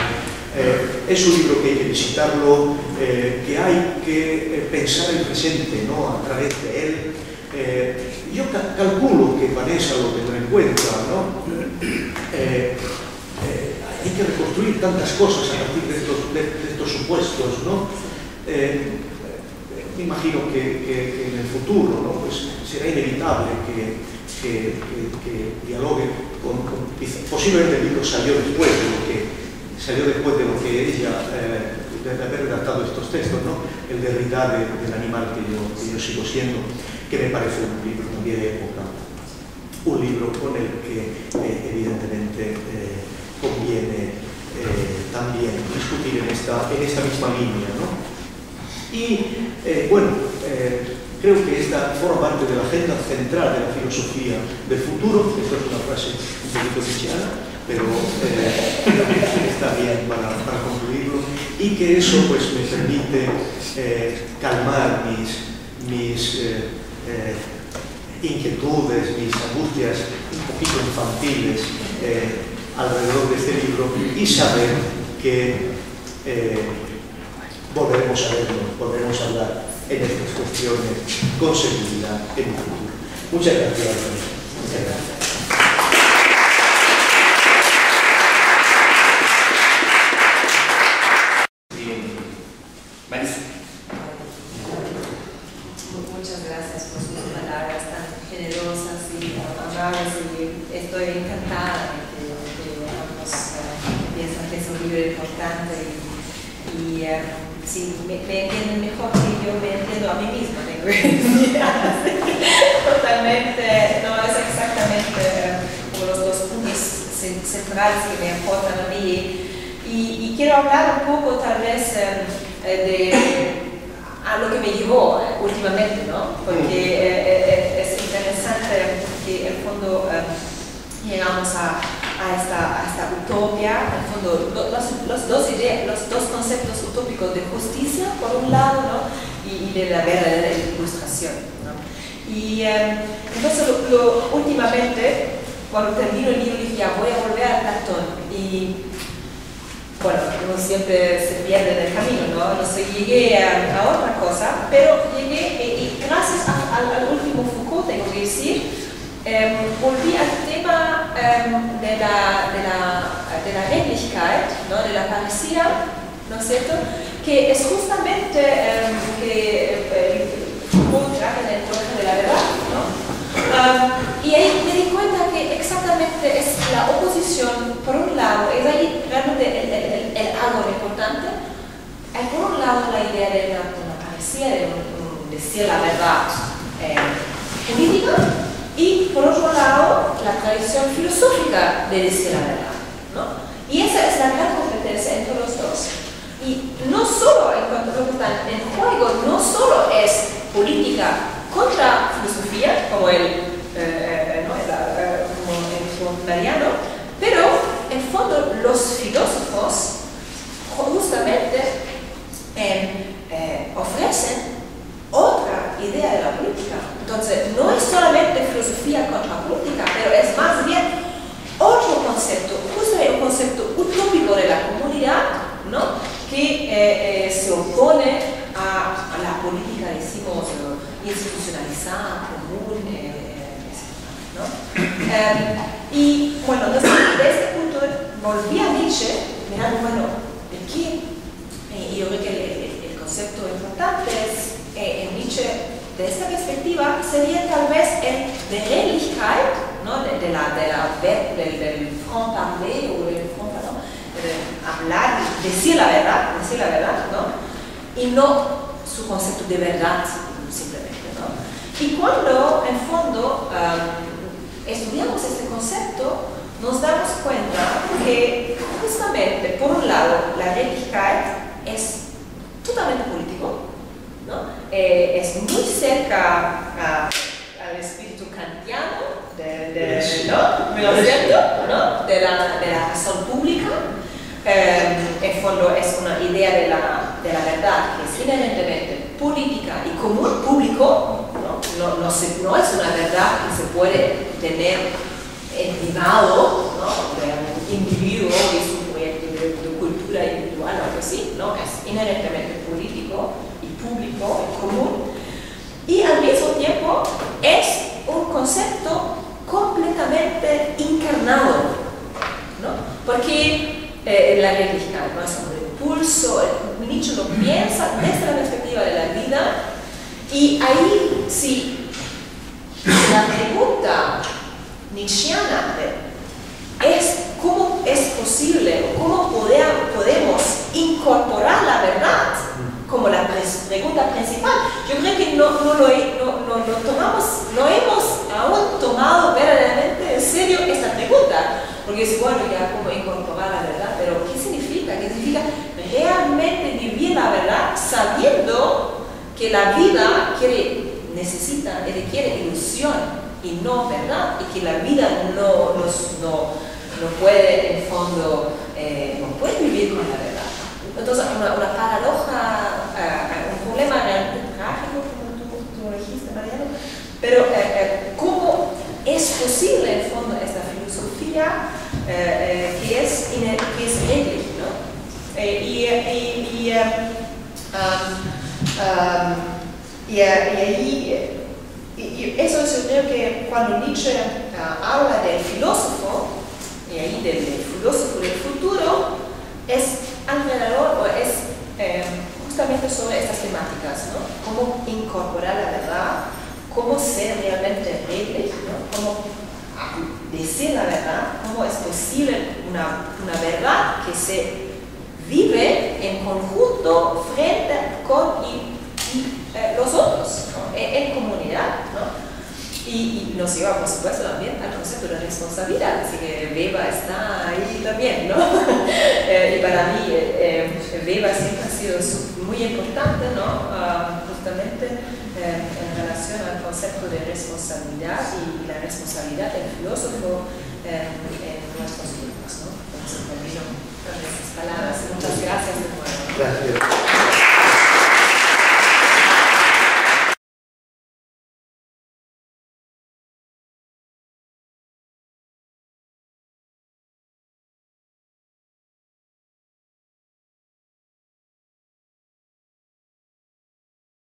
D: Es un libro que hay que visitarlo, que hay que pensar el presente, ¿no?, a través de él. Yo calculo que Vanessa lo tendrá en cuenta, ¿no? Hay que reconstruir tantas cosas a partir de estos supuestos, ¿no? Me imagino que en el futuro, ¿no?, pues será inevitable que dialogue posiblemente el libro salió después de lo que ella, de haber redactado estos textos, ¿no?, el Derrida del animal que yo sigo siendo, que me parece un libro también de época, un libro con el que evidentemente conviene también discutir en esta misma línea, ¿no? Y creo que esta forma parte de la agenda central de la filosofía del futuro. Esto es una frase un poquito nietzscheana, pero está bien para concluirlo, y que eso pues me permite calmar mis inquietudes, mis angustias un poquito infantiles alrededor de este libro, y saber que volveremos a vernos, volveremos a hablar en estas cuestiones con seguridad en el futuro. Muchas gracias. Muchas gracias.
B: Muchas gracias por sus palabras tan generosas y amables, y estoy encantada de que ambos piensan que es un libro importante y sí, me entienden mejor que yo me entiendo a mí misma, tengo que decir. Totalmente, no es exactamente como los dos puntos centrales que me aportan a mí, y quiero hablar un poco tal vez a lo que me llevó últimamente, ¿no? Porque es interesante que en el fondo llegamos a esta utopía, en el fondo los dos conceptos utópicos de justicia por un lado, ¿no?, y de la verdadera ilustración, ¿no? Y entonces últimamente, cuando termino el libro, dije, ya voy a volver a Platón. Y bueno, uno siempre se pierde en el camino, ¿no? No sé, llegué a otra cosa, pero llegué, y gracias al último Foucault, tengo que decir, volví al tema de la Redlichkeit, ¿no? De la parecía, ¿no es cierto? Que es justamente que Foucault trata en el Colegio de la Verdad, ¿no? Y ahí me di cuenta que exactamente es la oposición, por un lado, es ahí realmente el algo importante, por un lado la idea de la parecía, de decir la verdad política, y por otro lado la tradición filosófica de decir la verdad, ¿no? Y esa es la gran competencia entre los dos. Y no solo en cuanto a lo que está en juego, no solo es política contra filosofía, como como Mariano, pero en fondo los filósofos justamente ofrecen otra idea de la política. Entonces, no es solamente filosofía contra política, pero es más bien otro concepto, justamente un concepto utópico de la comunidad, ¿no? Que se opone a la política, decimos, institucionalizada, común, ¿no? Y bueno, entonces, desde este punto volví a Nietzsche, mirando, bueno, ¿de qué? Y yo creo que el concepto importante es, en Nietzsche, de esta perspectiva, sería tal vez el de Redlichkeit, ¿no? del franc parler o del franc parler, hablar, decir la verdad, ¿no? Y no su concepto de verdad, simplemente, ¿no? Y cuando, en fondo, estudiamos este concepto, nos damos cuenta que justamente, por un lado, la Redlichkeit es totalmente político, ¿no? Es muy cerca al espíritu kantiano ¿no? de la razón pública. En fondo es una idea de la verdad que es inherentemente política y común, público, no es una verdad que se puede tener en privado, ¿no? De un individuo y su proyecto de cultura individual o algo así, ¿no? Es inherentemente político y público y común, y al mismo tiempo es un concepto completamente encarnado, ¿no? Porque la Redlichkeit, ¿no? Es un impulso, Nietzsche lo piensa desde la perspectiva de la vida, y ahí sí, la pregunta nietzscheana es cómo es posible, o cómo podemos incorporar la verdad como la pregunta principal. Yo creo que no hemos aún tomado verdaderamente en serio esta pregunta, porque es bueno, ya cómo incorporar la verdad, pero ¿qué significa? ¿Qué significa realmente vivir la verdad sabiendo que la vida requiere ilusión y no verdad, y que la vida no puede, en fondo, no puede vivir con la verdad? Entonces, una paradoja, un problema realmente trágico, como tú lo dijiste, Mariano, pero ¿cómo es posible, en fondo, esta filosofía que es redlich, ¿no? Y eso es, yo creo que cuando Nietzsche habla del filósofo, y ahí del filósofo del futuro, es alrededor, o es justamente sobre estas temáticas, ¿no? Cómo incorporar la verdad, cómo ser realmente redlich, ¿no? Cómo decir la verdad, cómo es posible una verdad que se vive en conjunto frente con los otros, ¿no? En comunidad, ¿no? Y nos lleva, por supuesto, también al concepto de responsabilidad, así que Weber está ahí también, ¿no? Y para mí Weber siempre ha sido muy importante, ¿no? Justamente en relación al concepto de responsabilidad y la responsabilidad del filósofo en nuestros tiempos, ¿no? Entonces termino con esas palabras. Muchas gracias de nuevo.
D: Gracias.